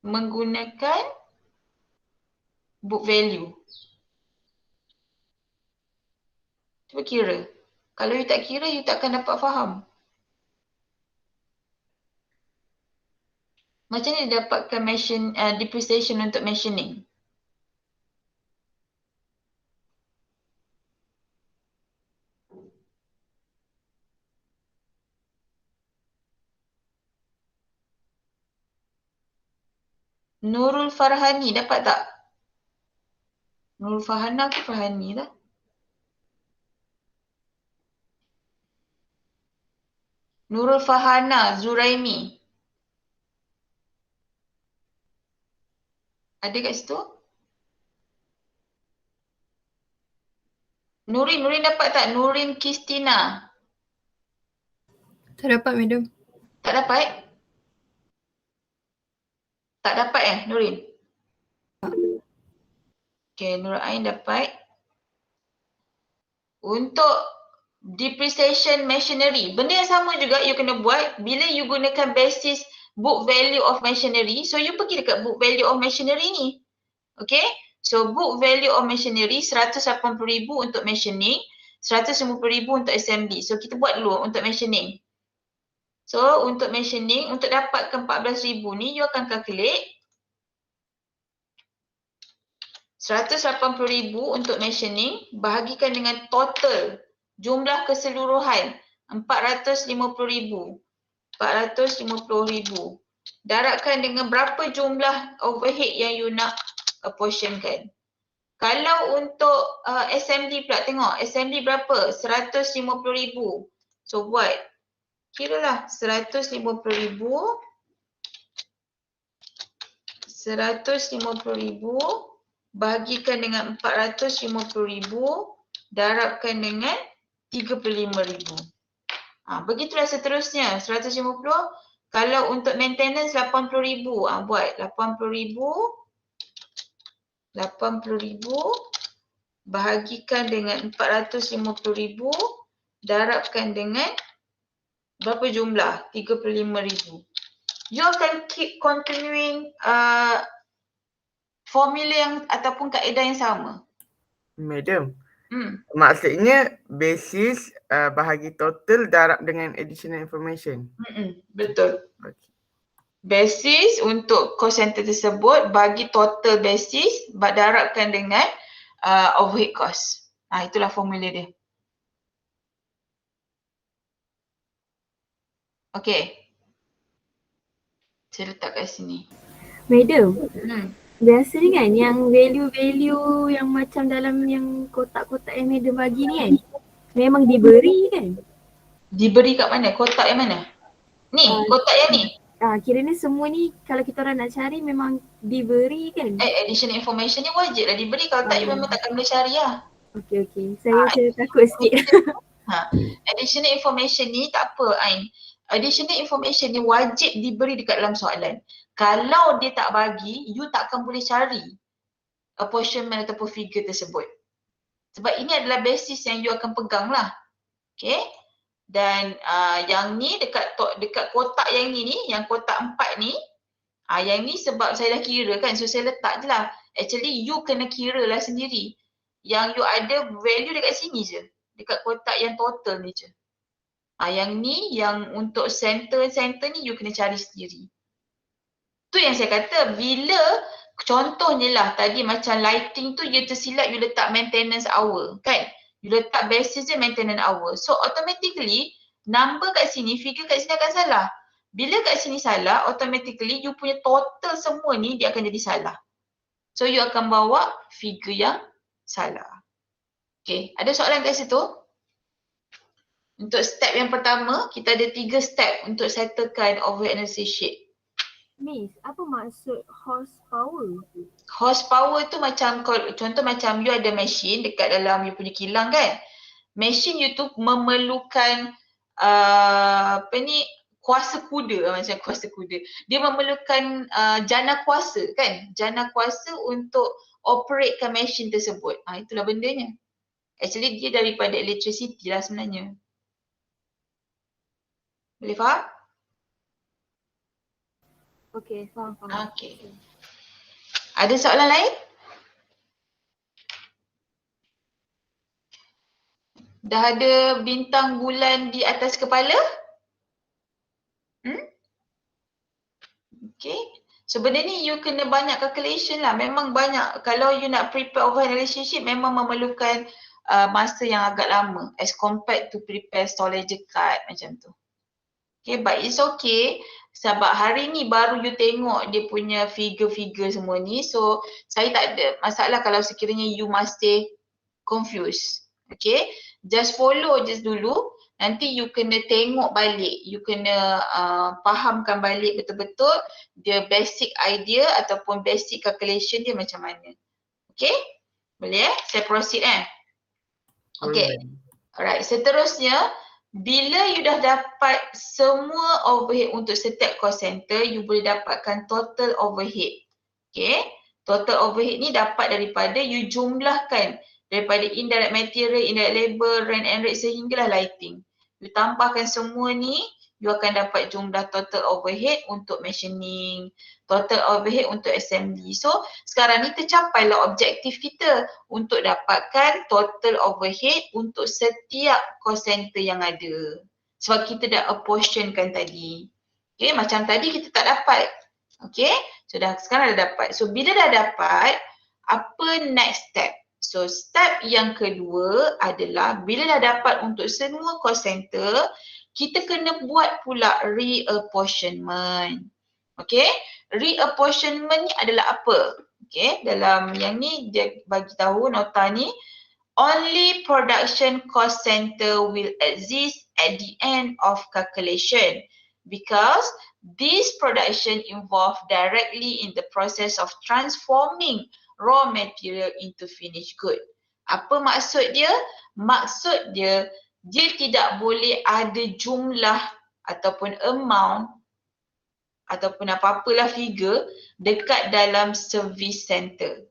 Menggunakan book value. Cuba kira. Kalau you tak kira, you tak akan dapat faham. Macam mana dapatkan depreciation untuk mentioning? Nurul Farhani dapat tak? Nurul Farhana ke Farhani lah? Nurul Farhana Zuraimi. Ada kat situ? Nurin dapat tak? Nurin Kristina. Tak dapat, madam. Tak dapat? Tak dapat Nurin? Okay, Nur Ain dapat. Untuk depreciation machinery, benda yang sama juga you kena buat bila you gunakan basis book value of machinery. So you pergi dekat book value of machinery ni. Okay, so book value of machinery 180,000 untuk machining, 150,000 untuk assembly. So kita buat dulu untuk machining. So untuk machining, untuk dapatkan 14,000 ni you akan calculate 180,000 untuk machining bahagikan dengan total jumlah keseluruhan 450,000. 450,000. Darabkan dengan berapa jumlah overhead yang you nak apportionkan. Kalau untuk assembly pula, tengok assembly berapa? 150,000. So buat, kiralah 150,000 bahagikan dengan 450,000 darabkan dengan 35,000. Begitulah seterusnya. 150. Kalau untuk maintenance 80,000. Buat 80,000 bahagikan dengan 450,000 darabkan dengan berapa jumlah? 35,000. You akan keep continuing formula yang ataupun kaedah yang sama. Madam, maksudnya basis bahagi total darab dengan additional information. Betul. Okay. Basis untuk cost center tersebut bagi total basis darabkan dengan overhead cost. Itulah formula dia. Okay. Saya letak kat sini. Madam, biasanya kan yang value-value yang macam dalam yang kotak-kotak yang madam bagi ni kan, memang diberi kan? Diberi kat mana? Kotak yang mana? Ni, kotak yang ni? Kiranya semua ni kalau kita orang nak cari memang diberi kan? Additional information ni wajib lah diberi. Kalau tak, you memang takkan boleh cari lah. Okay. Saya takut sikit. Additional information ni tak apa Ain. Additional information ni wajib diberi dekat dalam soalan. Kalau dia tak bagi, you takkan boleh cari apportionment ataupun figure tersebut. Sebab ini adalah basis yang you akan pegang lah. Okay. Dan yang ni dekat kotak yang ni, yang kotak 4 ni, yang ni sebab saya dah kira kan, so saya letak je lah. Actually you kena kira lah sendiri. Yang you ada value dekat sini je. Dekat kotak yang total ni je. Yang ni, yang untuk center ni you kena cari sendiri. Tu yang saya kata, bila contohnya lah tadi macam lighting tu you tersilap you letak maintenance hour kan. You letak basis je maintenance hour. So automatically number kat sini, figure kat sini akan salah. Bila kat sini salah, automatically you punya total semua ni dia akan jadi salah. So you akan bawa figure yang salah. Okay, ada soalan kat situ? Untuk step yang pertama, kita ada 3 step untuk settlekan overhead analysis sheet. Miss, apa maksud horsepower? Horsepower tu macam, contoh macam you ada mesin dekat dalam you punya kilang kan. Mesin you tu memerlukan kuasa kuda, macam kuasa kuda. Dia memerlukan jana kuasa kan. Jana kuasa untuk operatekan mesin tersebut. Itulah bendanya. Actually dia daripada electricity lah sebenarnya. Boleh faham? Okey, faham. Okey. Ada soalan lain? Dah ada bintang bulan di atas kepala? Okay. So benda ni you kena banyak calculation lah. Memang banyak. Kalau you nak prepare overhead analysis sheet memang memerlukan masa yang agak lama as compared to prepare Stowledger card macam tu. Okay, but it's okay. Sebab hari ni baru you tengok dia punya figure-figure semua ni. So saya tak ada masalah kalau sekiranya you masih confused. Okay, just follow je dulu. Nanti you kena tengok balik. You kena fahamkan balik betul-betul dia basic idea ataupun basic calculation dia macam mana. Okay, boleh Saya proceed Okay, alright. Seterusnya, bila you dah dapat semua overhead untuk setiap cost center, you boleh dapatkan total overhead. Okay, total overhead ni dapat daripada you jumlahkan daripada indirect material, indirect labor, rent and rate sehinggalah lighting. You tambahkan semua ni, you akan dapat jumlah total overhead untuk machining, total overhead untuk assembly. So sekarang ni tercapailah objektif kita untuk dapatkan total overhead untuk setiap cost center yang ada. Sebab kita dah apportionkan tadi. Okay, macam tadi kita tak dapat. Okay, so sekarang dah dapat. So bila dah dapat, apa next step? So step yang kedua adalah bila dah dapat untuk semua cost center, kita kena buat pula reapportionment. Okay, reapportionment ni adalah apa? Okay, dalam yang ni dia bagi tahu nota ni, only production cost center will exist at the end of calculation because this production involve directly in the process of transforming raw material into finished good. Apa maksud dia? Maksud dia tidak boleh ada jumlah ataupun amount ataupun apa-apalah figure dekat dalam service center.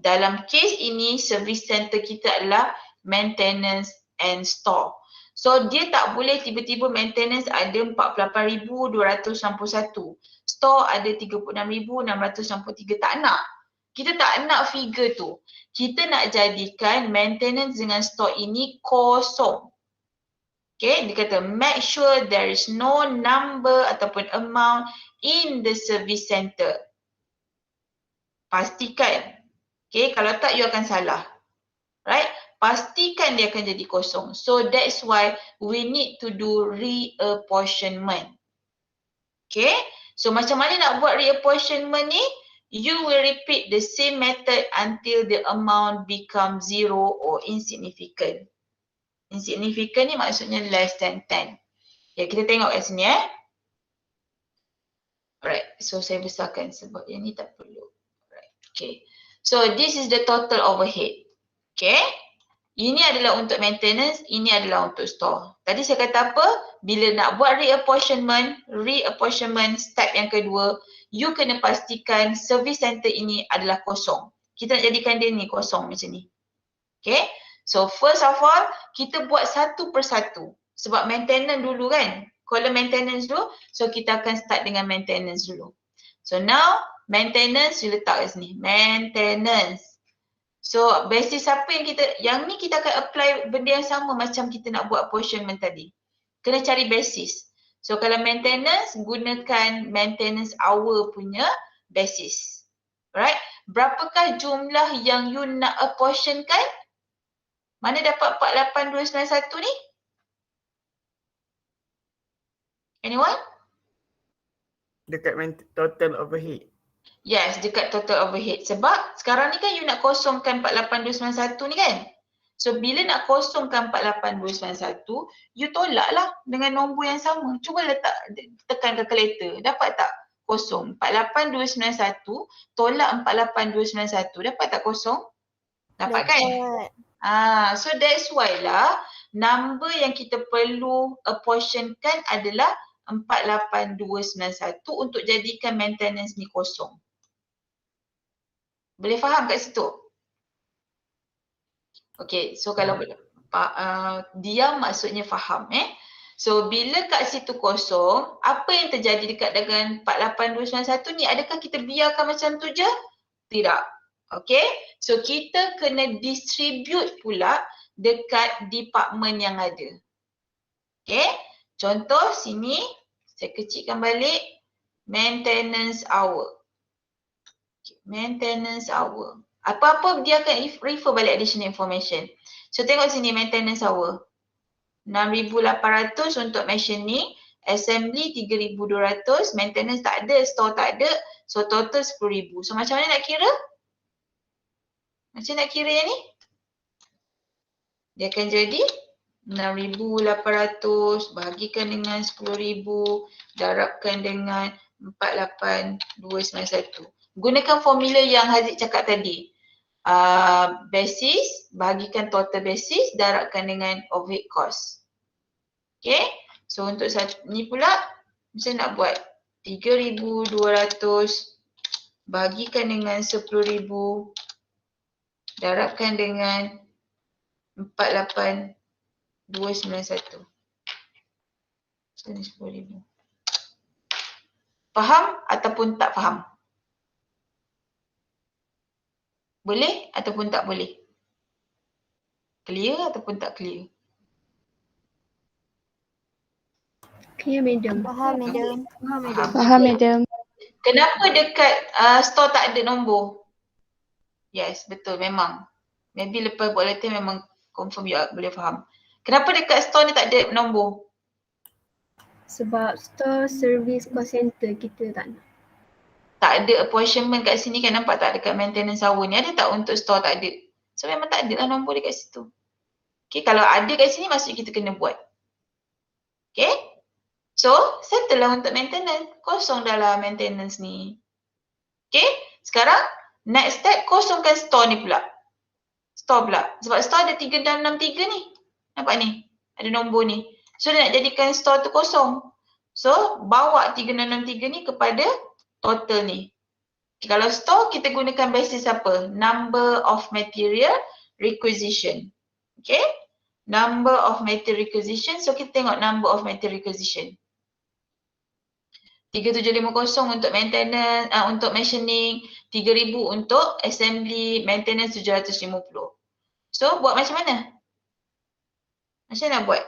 Dalam kes ini, service center kita adalah maintenance and store. So dia tak boleh tiba-tiba maintenance ada 48,261. Store ada 36,663. Tak nak. Kita tak nak figure tu. Kita nak jadikan maintenance dengan store ini kosong. Okay, dia kata make sure there is no number ataupun amount in the service center. Pastikan. Okay, kalau tak you akan salah. Right? Pastikan dia akan jadi kosong. So that's why we need to do reapportionment. Okay, so macam mana nak buat reapportionment ni? You will repeat the same method until the amount becomes 0 or insignificant. Insignificant ni maksudnya less than 10. Ya, kita tengok kat sini Alright, so saya besarkan sebab yang ni tak perlu. Alright, okay. So this is the total overhead. Okay. Ini adalah untuk maintenance, ini adalah untuk store. Tadi saya kata apa? Bila nak buat reapportionment step yang kedua, you kena pastikan service center ini adalah kosong. Kita nak jadikan dia ni kosong macam ni. Okay? So first of all, kita buat satu persatu. Sebab maintenance dulu kan? Column maintenance dulu. So kita akan start dengan maintenance dulu. So now, maintenance you letak kat sini. Maintenance. So basis apa yang ni kita akan apply benda yang sama macam kita nak buat apportionment tadi. Kena cari basis. So kalau maintenance, gunakan maintenance hour punya basis. Alright. Berapakah jumlah yang you nak apportionkan? Mana dapat 48291 ni? Anyone? Dekat total overhead. Yes, dekat total overhead. Sebab sekarang ni kan you nak kosongkan 48291 ni kan? So bila nak kosongkan 48291, you tolak lah dengan nombor yang sama. Cuba tekan calculator. Dapat tak? Kosong. 48291 tolak 48291. Dapat tak kosong? Dapat kan? So that's why lah number yang kita perlu apportionkan adalah 48291 untuk jadikan maintenance ni kosong. Boleh faham kat situ? Okay, so kalau diam maksudnya faham So bila kat situ kosong, apa yang terjadi dekat dengan 48291 ni? Adakah kita biarkan macam tu je? Tidak. Okay, so kita kena distribute pula dekat department yang ada. Okay, contoh sini saya kecilkan balik maintenance hour. Okay, maintenance hour. Apa-apa dia akan refer balik additional information. So tengok sini maintenance hour. 6,800 untuk machining, assembly 3,200, maintenance tak ada, store tak ada. So total 10,000. So macam mana nak kira? Macam nak kira yang ni? Dia akan jadi 6,800 bahagikan dengan 10,000 darabkan dengan 48291. Gunakan formula yang Haziq cakap tadi. Basis bahagikan total basis darabkan dengan overhead cost. Okay. So untuk ni pula macam nak buat 3,200 bahagikan dengan 10,000 darabkan dengan 48291. So ni 10,000. Faham ataupun tak faham? Boleh ataupun tak boleh? Clear ataupun tak clear? Clear, madam. Faham, madam. Faham, madam. Kenapa dekat store tak ada nombor? Yes, betul memang. Maybe lepas buat latihan memang confirm you boleh faham. Kenapa dekat store ni tak ada nombor? Sebab store service cost center kita tak ada. Tak ada apportionment kat sini kan, nampak tak dekat maintenance hour ni? Ada tak untuk store? Tak ada. So memang tak ada lah nombor dekat situ. Okay, kalau ada kat sini maksud kita kena buat. Okay. So settle lah untuk maintenance. Kosong dah lah maintenance ni. Okay. Sekarang next step kosongkan store ni pula. Store pula. Sebab store ada 3663 ni. Nampak ni? Ada nombor ni. So dia nak jadikan store tu kosong. So bawa 3663 ni kepada total ni. Okay, kalau store kita gunakan basis apa? Number of material requisition. Okay. Number of material requisition. So kita tengok number of material requisition. 3750 untuk maintenance, untuk machining, 3000 untuk assembly, maintenance 750. So buat macam mana? Macam mana nak buat?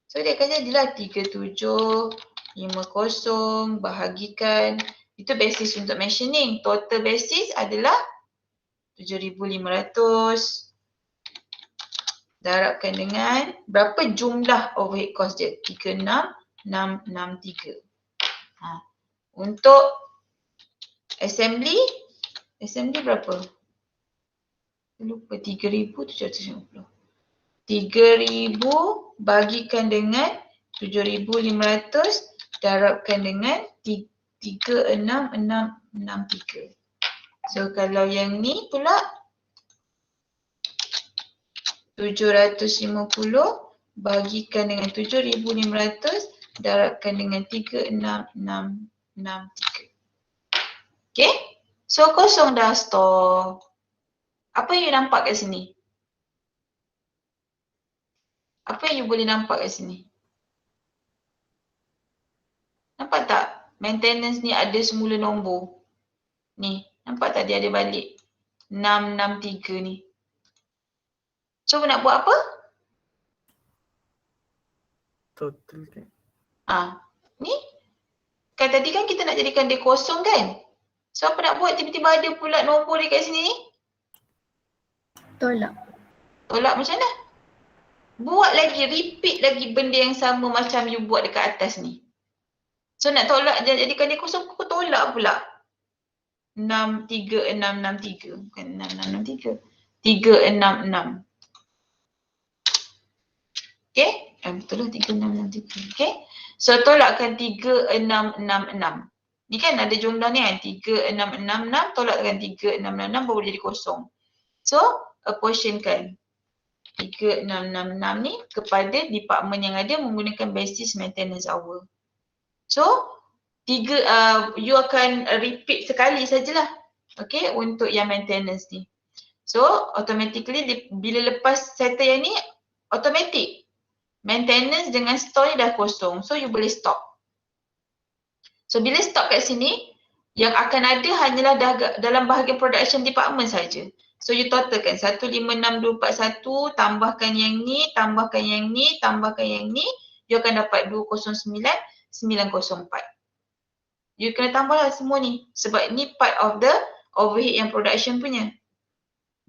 So dia akan jadilah 3750 bahagikan, itu basis untuk machining. Total basis adalah 7,500 darabkan dengan berapa jumlah overhead cost dia? 36,663. Untuk assembly berapa? Lupa, 3,750. 3,000 bagikan dengan 7,500 darabkan dengan 36,663. So kalau yang ni pula 750 bagikan dengan 7,500 darabkan dengan 36,663. Okay? So kosong dah store. Apa yang you nampak kat sini? Apa yang you boleh nampak kat sini? Nampak tak? Maintenance ni ada semula nombor. Ni, nampak tak dia ada balik 663 ni. So nak buat apa? Total kan. Ni. Kan tadi kan kita nak jadikan dia kosong kan? So apa nak buat? Tiba-tiba ada pula nombor dekat sini ni. Tolak. Tolak macam mana? Buat lagi, repeat lagi benda yang sama macam you buat dekat atas ni. So nak tolak, jadikan dia kosong, kau tolak pula. 63663. Bukan 6663. 366. Okay? Betul lah 3663. Okay? So tolakkan 3666. Ni kan ada jumlah ni kan. 3666 tolakkan 3666 baru jadi kosong. So apportionkan 3666 ni kepada department yang ada menggunakan basis maintenance hour. So you akan repeat sekali sajalah. Okay, untuk yang maintenance ni. So automatically bila lepas settle yang ni automatic. Maintenance dengan store ni dah kosong. So you boleh stop. So bila stop kat sini, yang akan ada hanyalah dalam bahagian production department saja. So you totalkan 156241 tambahkan yang ni, tambahkan yang ni, tambahkan yang ni, you akan dapat 209904. You kena tambahlah semua ni sebab ni part of the overhead yang production punya.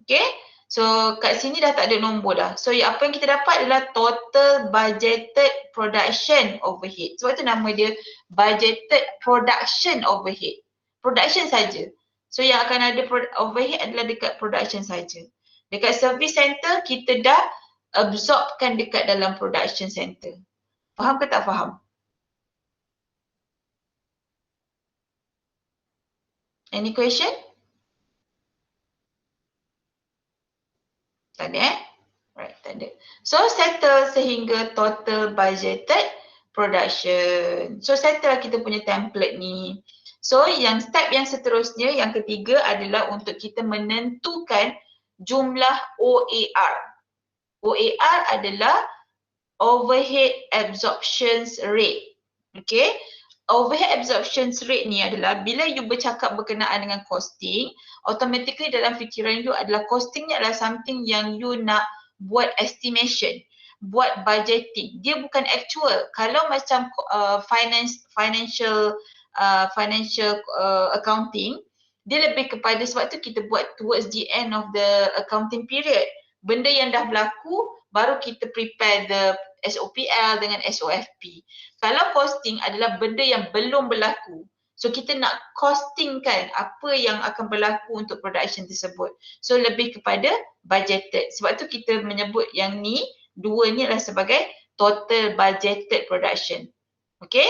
Okay? So kat sini dah tak ada nombor dah. So apa yang kita dapat adalah total budgeted production overhead. Sebab tu nama dia budgeted production overhead. Production saja. So yang akan ada overhead adalah dekat production saja. Dekat service center kita dah absorbkan dekat dalam production center. Faham ke tak faham? Any question? Tak ada Right, tak ada. So settle sehingga total budgeted production. So settle lah kita punya template ni. So yang step yang seterusnya, yang ketiga adalah untuk kita menentukan jumlah OAR. OAR adalah overhead absorption rate. Okay. Overhead absorption rate ni adalah bila you bercakap berkenaan dengan costing, automatically dalam fikiran you adalah costing ni adalah something yang you nak buat estimation, buat budgeting. Dia bukan actual. Kalau macam financial accounting, dia lebih kepada sebab tu kita buat towards the end of the accounting period. Benda yang dah berlaku baru kita prepare the SOPL dengan SOFP. Kalau costing adalah benda yang belum berlaku. So kita nak costingkan apa yang akan berlaku untuk production tersebut. So lebih kepada budgeted. Sebab tu kita menyebut yang ni, dua ni adalah sebagai total budgeted production. Okay?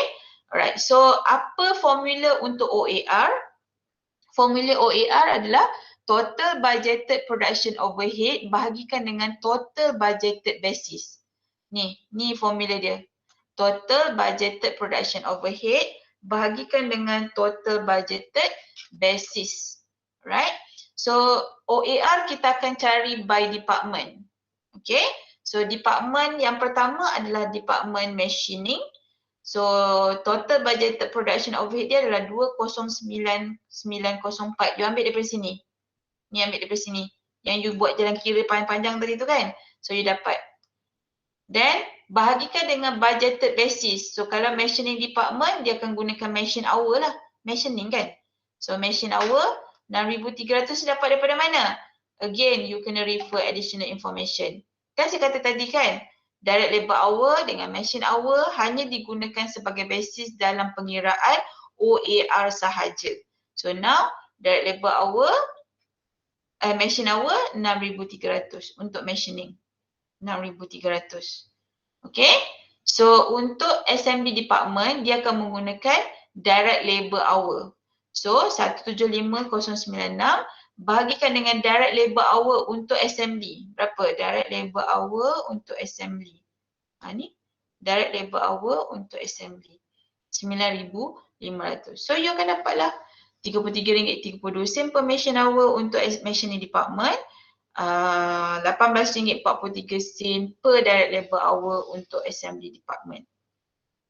Alright. So apa formula untuk OAR? Formula OAR adalah total budgeted production overhead bahagikan dengan total budgeted basis. Ni formula dia. Total budgeted production overhead bahagikan dengan total budgeted basis. Right? So OAR kita akan cari by department. Okay? So department yang pertama adalah department machining. So total budgeted production overhead dia adalah 209904. You ambil daripada sini. Ni ambil daripada sini. Yang you buat jalan kira panjang-panjang tadi tu kan. So you dapat. Then bahagikan dengan budgeted basis. So kalau machining department dia akan gunakan machine hour lah. Machining kan. So machine hour 6,300 dapat daripada mana? Again you kena refer additional information. Kan saya kata tadi kan. Direct labor hour dengan machine hour hanya digunakan sebagai basis dalam pengiraan OAR sahaja. So now direct labor hour machine hour 6,300 untuk machining. 6,300. Okay. So untuk assembly department dia akan menggunakan direct labor hour. So 175,096 bahagikan dengan direct labor hour untuk assembly. Berapa direct labor hour untuk assembly? Ni direct labor hour untuk assembly. 9,500. So you akan dapatlah RM33.32 per machine hour untuk machining department. RM18.43 per direct labor hour untuk assembly department.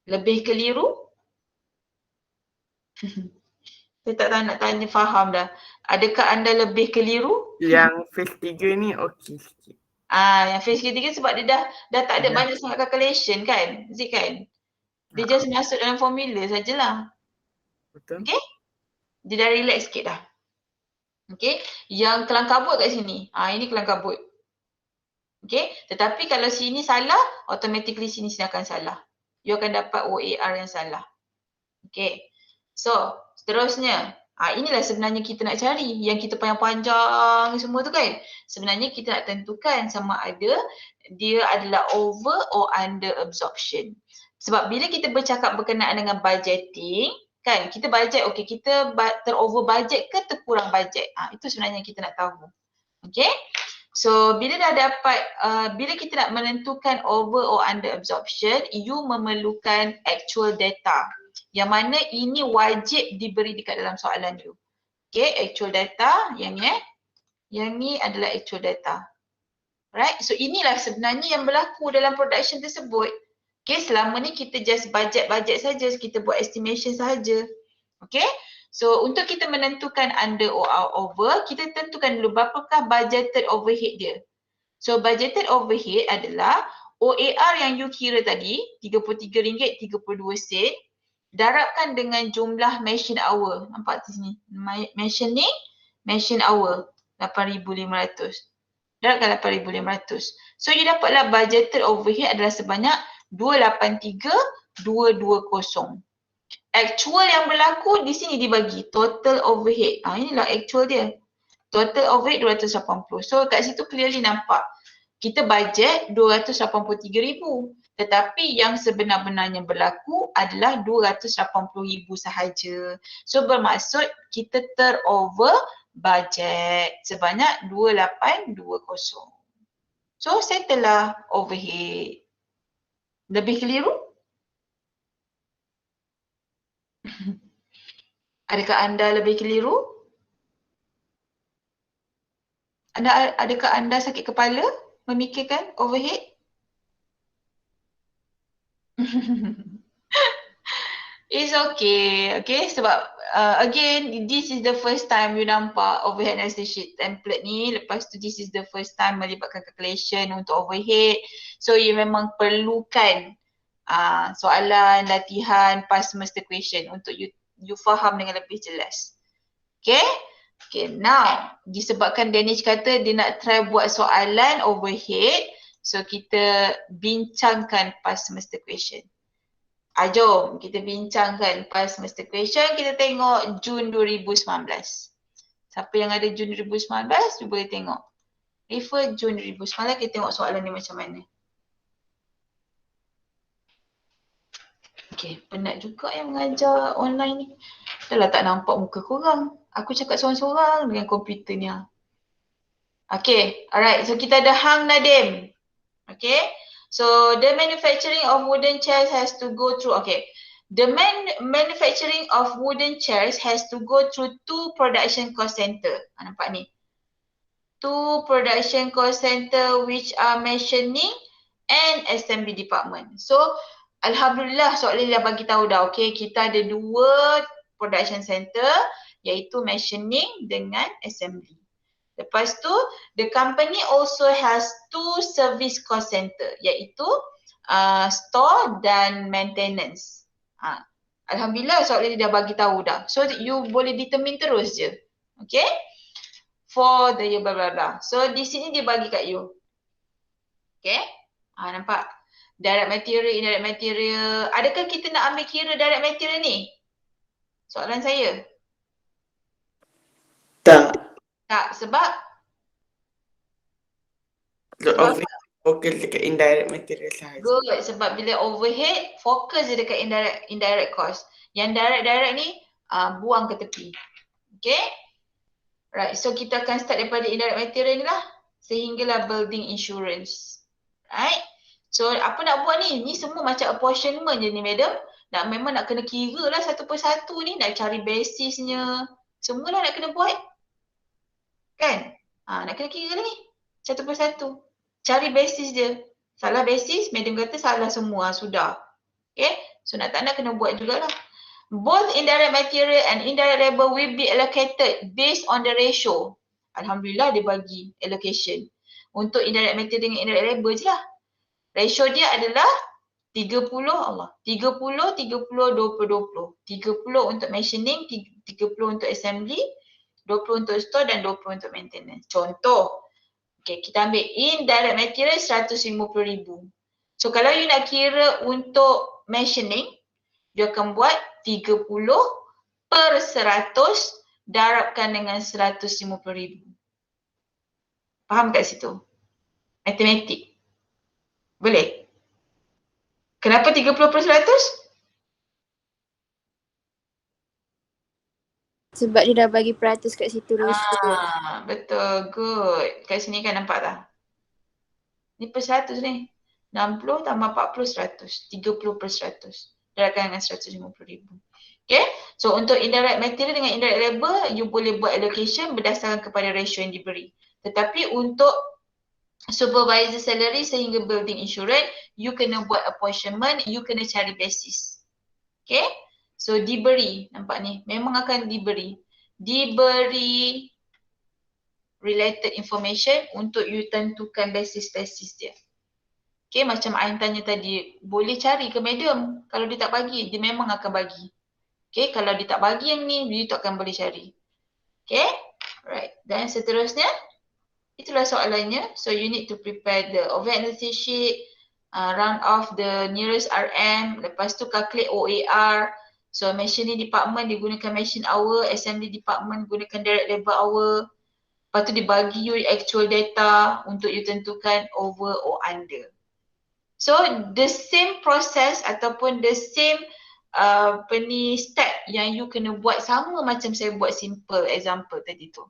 Lebih keliru? Saya tak tahu nak tanya, faham dah. Adakah anda lebih keliru? Yang phase 3 ni okey sikit. Yang phase ketiga sebab dia dah tak ada banyak sangat calculation kan? Zee kan? Dia just masuk dalam formula sajalah. Betul. Okay? Dia dah relax sikit dah. Okay? Yang kelang kabut kat sini. Ini kelang kabut. Okay? Tetapi kalau sini salah, automatically sini akan salah. You akan dapat OAR yang salah. Okay? So, seterusnya. Inilah sebenarnya kita nak cari. Yang kita panjang-panjang semua tu kan. Sebenarnya kita nak tentukan sama ada dia adalah over or under absorption. Sebab bila kita bercakap berkenaan dengan budgeting, kan kita budget, okay, kita terover budget ke terkurang budget. Itu sebenarnya kita nak tahu. Okay. So bila dah dapat, bila kita nak menentukan over or under absorption, you memerlukan actual data. Yang mana ini wajib diberi dekat dalam soalan you. Okay, actual data, yang ni Yang ni adalah actual data. Right, so inilah sebenarnya yang berlaku dalam production tersebut. Okay, selama ni kita just budget saja, kita buat estimation saja. Okay, so untuk kita menentukan under or over, kita tentukan dulu berapakah budgeted overhead dia. So budgeted overhead adalah OAR yang you kira tadi, RM33.32, darabkan dengan jumlah machine hour. Nampak di sini? Machine hour 8,500. Darabkan 8,500. So you dapatlah budgeted overhead adalah sebanyak 283,220. Actual yang berlaku di sini dibagi total overhead. Inilah actual dia. Total overhead 280. So kat situ clearly nampak. Kita budget 283,000. Tetapi yang sebenar-benarnya berlaku adalah 280,000 sahaja. So bermaksud kita terover budget sebanyak 2,820. So setelah overhead. Lebih keliru? Adakah anda lebih keliru? Adakah anda sakit kepala memikirkan overhead? It's okay, okay, sebab again this is the first time you nampak overhead analysis sheet template ni. Lepas tu this is the first time melibatkan calculation untuk overhead. So you memang perlukan soalan, latihan, past semester question untuk you faham dengan lebih jelas. Okay, okay, now disebabkan Danish kata dia nak try buat soalan overhead, so kita bincangkan past semester question. Jom kita bincangkan past semester question. Kita tengok Jun 2019. Siapa yang ada Jun 2019, you boleh tengok. Refer Jun 2019, kita tengok soalan ni macam mana. Okay, penat juga yang mengajar online ni. Dah lah tak nampak muka korang. Aku cakap seorang-seorang dengan komputer ni. Okay, alright. So kita ada Hang Nadim. Okay. So the manufacturing of wooden chairs has to go through, okay. The manufacturing of wooden chairs has to go through 2 production cost center. Nampak ni. 2 production cost center which are machining and assembly department. So alhamdulillah soalan dah bagi tahu dah, okay. Kita ada 2 production center iaitu machining dengan assembly. Lepas tu, the company also has 2 service cost center iaitu store dan maintenance. Alhamdulillah soalan dia dah bagi tahu dah. So you boleh determine terus je. Okay. For the blah blah blah. So di sini dia bagi kat you. Okay. Nampak? Direct material, indirect material. Adakah kita nak ambil kira direct material ni? Soalan saya. Tak. Tak, sebab fokus dekat indirect material sahaja. Good, sebab bila overhead fokus je dekat indirect cost. Yang direct ni buang ke tepi. Okay? Right, so kita akan start daripada indirect material ni lah sehinggalah building insurance. Right, so apa nak buat ni? Ni semua macam apportionment je ni madam. Memang nak kena kira lah satu persatu ni, nak cari basisnya. Semualah nak kena buat. Kan? Nak kena kira lah ni satu persatu. Cari basis je. Salah basis, madam kata salah semua, sudah. Okay, so nak tak nak kena buat jugalah. Both indirect material and indirect labor will be allocated based on the ratio. Alhamdulillah dia bagi allocation. Untuk indirect material dengan indirect labor je lah. Ratio dia adalah 30, 30, 20, 20. 30 untuk machining, 30 untuk assembly, 20 untuk store dan 20 untuk maintenance. Contoh, okay, kita ambil indirect material 150,000. So kalau you nak kira untuk machining, dia akan buat 30 per 100 darabkan dengan 150,000. Faham kat situ? Matematik. Boleh? Kenapa 30 per 100? Sebab dia dah bagi peratus kat situ ratio. Betul, good. Kat sini kan nampak tak? Ni per 100 ni. 60 tambah 40, 100. 30 per 100. Darabkan dengan 150,000. Okay, so untuk indirect material dengan indirect labor, you boleh buat allocation berdasarkan kepada ratio yang diberi. Tetapi untuk supervisor salary sehingga building insurance, you kena buat apportionment, you kena cari basis. Okay, so diberi, nampak ni, memang akan diberi. Diberi related information untuk you tentukan basis-basis dia. Okay, macam Ain tanya tadi, boleh cari ke medium? Kalau dia tak bagi, dia memang akan bagi. Okay, kalau dia tak bagi yang ni, dia tak akan boleh cari. Okay, right. Dan seterusnya, itulah soalannya. So you need to prepare the overhead analysis sheet, round off the nearest RM, lepas tu calculate OAR. So machining department dia gunakan machine hour, assembly department gunakan direct labor hour. Lepas tu dia bagi you actual data untuk you tentukan over or under. So the same process ataupun the same step yang you kena buat sama macam saya buat simple example tadi tu.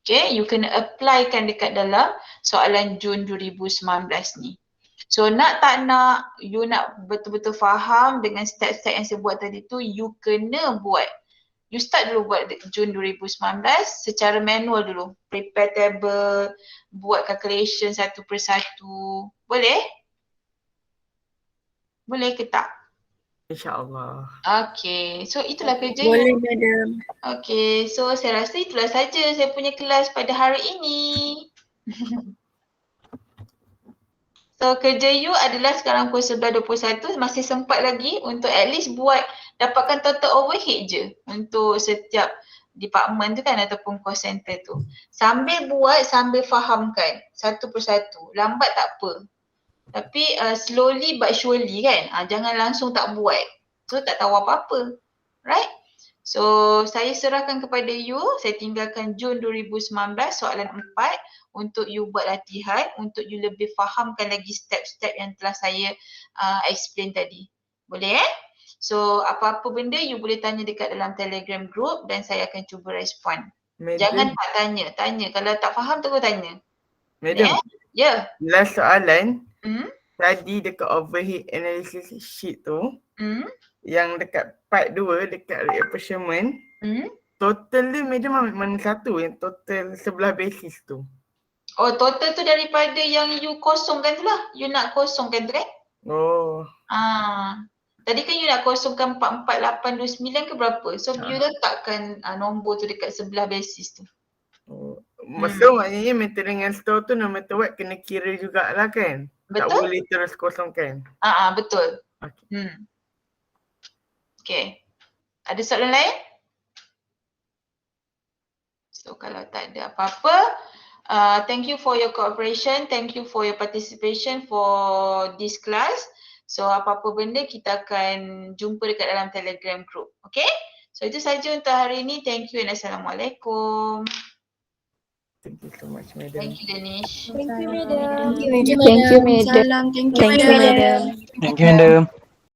Okay, you kena applykan dekat dalam soalan Jun 2019 ni. So nak tak nak, you nak betul-betul faham dengan step-step yang saya buat tadi tu, you kena buat. You start dulu buat Jun 2019 secara manual dulu. Prepare table, buat calculation satu persatu. Boleh? Boleh ke tak? InsyaAllah. Okay, so itulah kerja. Boleh madam. Okay, so saya rasa itulah saja saya punya kelas pada hari ini. So kerja you adalah sekarang pukul 11.21, masih sempat lagi untuk at least buat dapatkan total overhead je untuk setiap department tu kan ataupun cost center tu. Sambil buat, sambil fahamkan satu persatu. Lambat tak apa. Tapi slowly but surely kan, jangan langsung tak buat. So tak tahu apa-apa. Right? So saya serahkan kepada you, saya tinggalkan Jun 2019 soalan 4 untuk you buat latihan, untuk you lebih fahamkan lagi step-step yang telah saya explain tadi. Boleh So apa-apa benda you boleh tanya dekat dalam Telegram group dan saya akan cuba respon. Jangan tak tanya. Kalau tak faham terus tanya. Madam, Ya. last soalan. Tadi dekat overhead analysis sheet tu, yang dekat part 2 dekat reapportionment, total dia madam mana satu yang total sebelah basis tu? Oh, total tu daripada yang you kosongkan tu lah. You nak kosongkan tu kan? Oh. Tadi kan you nak kosongkan 44829 ke berapa? So you letakkan nombor tu dekat sebelah basis tu. Oh. So maknanya meter dengan store tu no matter what kena kira jugalah kan? Betul. Tak boleh terus kosongkan. Betul. Okay. Okay. Ada soalan lain? So kalau tak ada apa-apa, thank you for your cooperation, thank you for your participation for this class. So apa-apa benda kita akan jumpa dekat dalam Telegram group. Okay? So itu saja untuk hari ini. Thank you and Assalamualaikum. Thank you so much, madam. Thank you, Danish. Thank you, madam. Thank you madam. Thank you, madam. Salam. Thank you Thank you, madam. madam. Thank you, madam.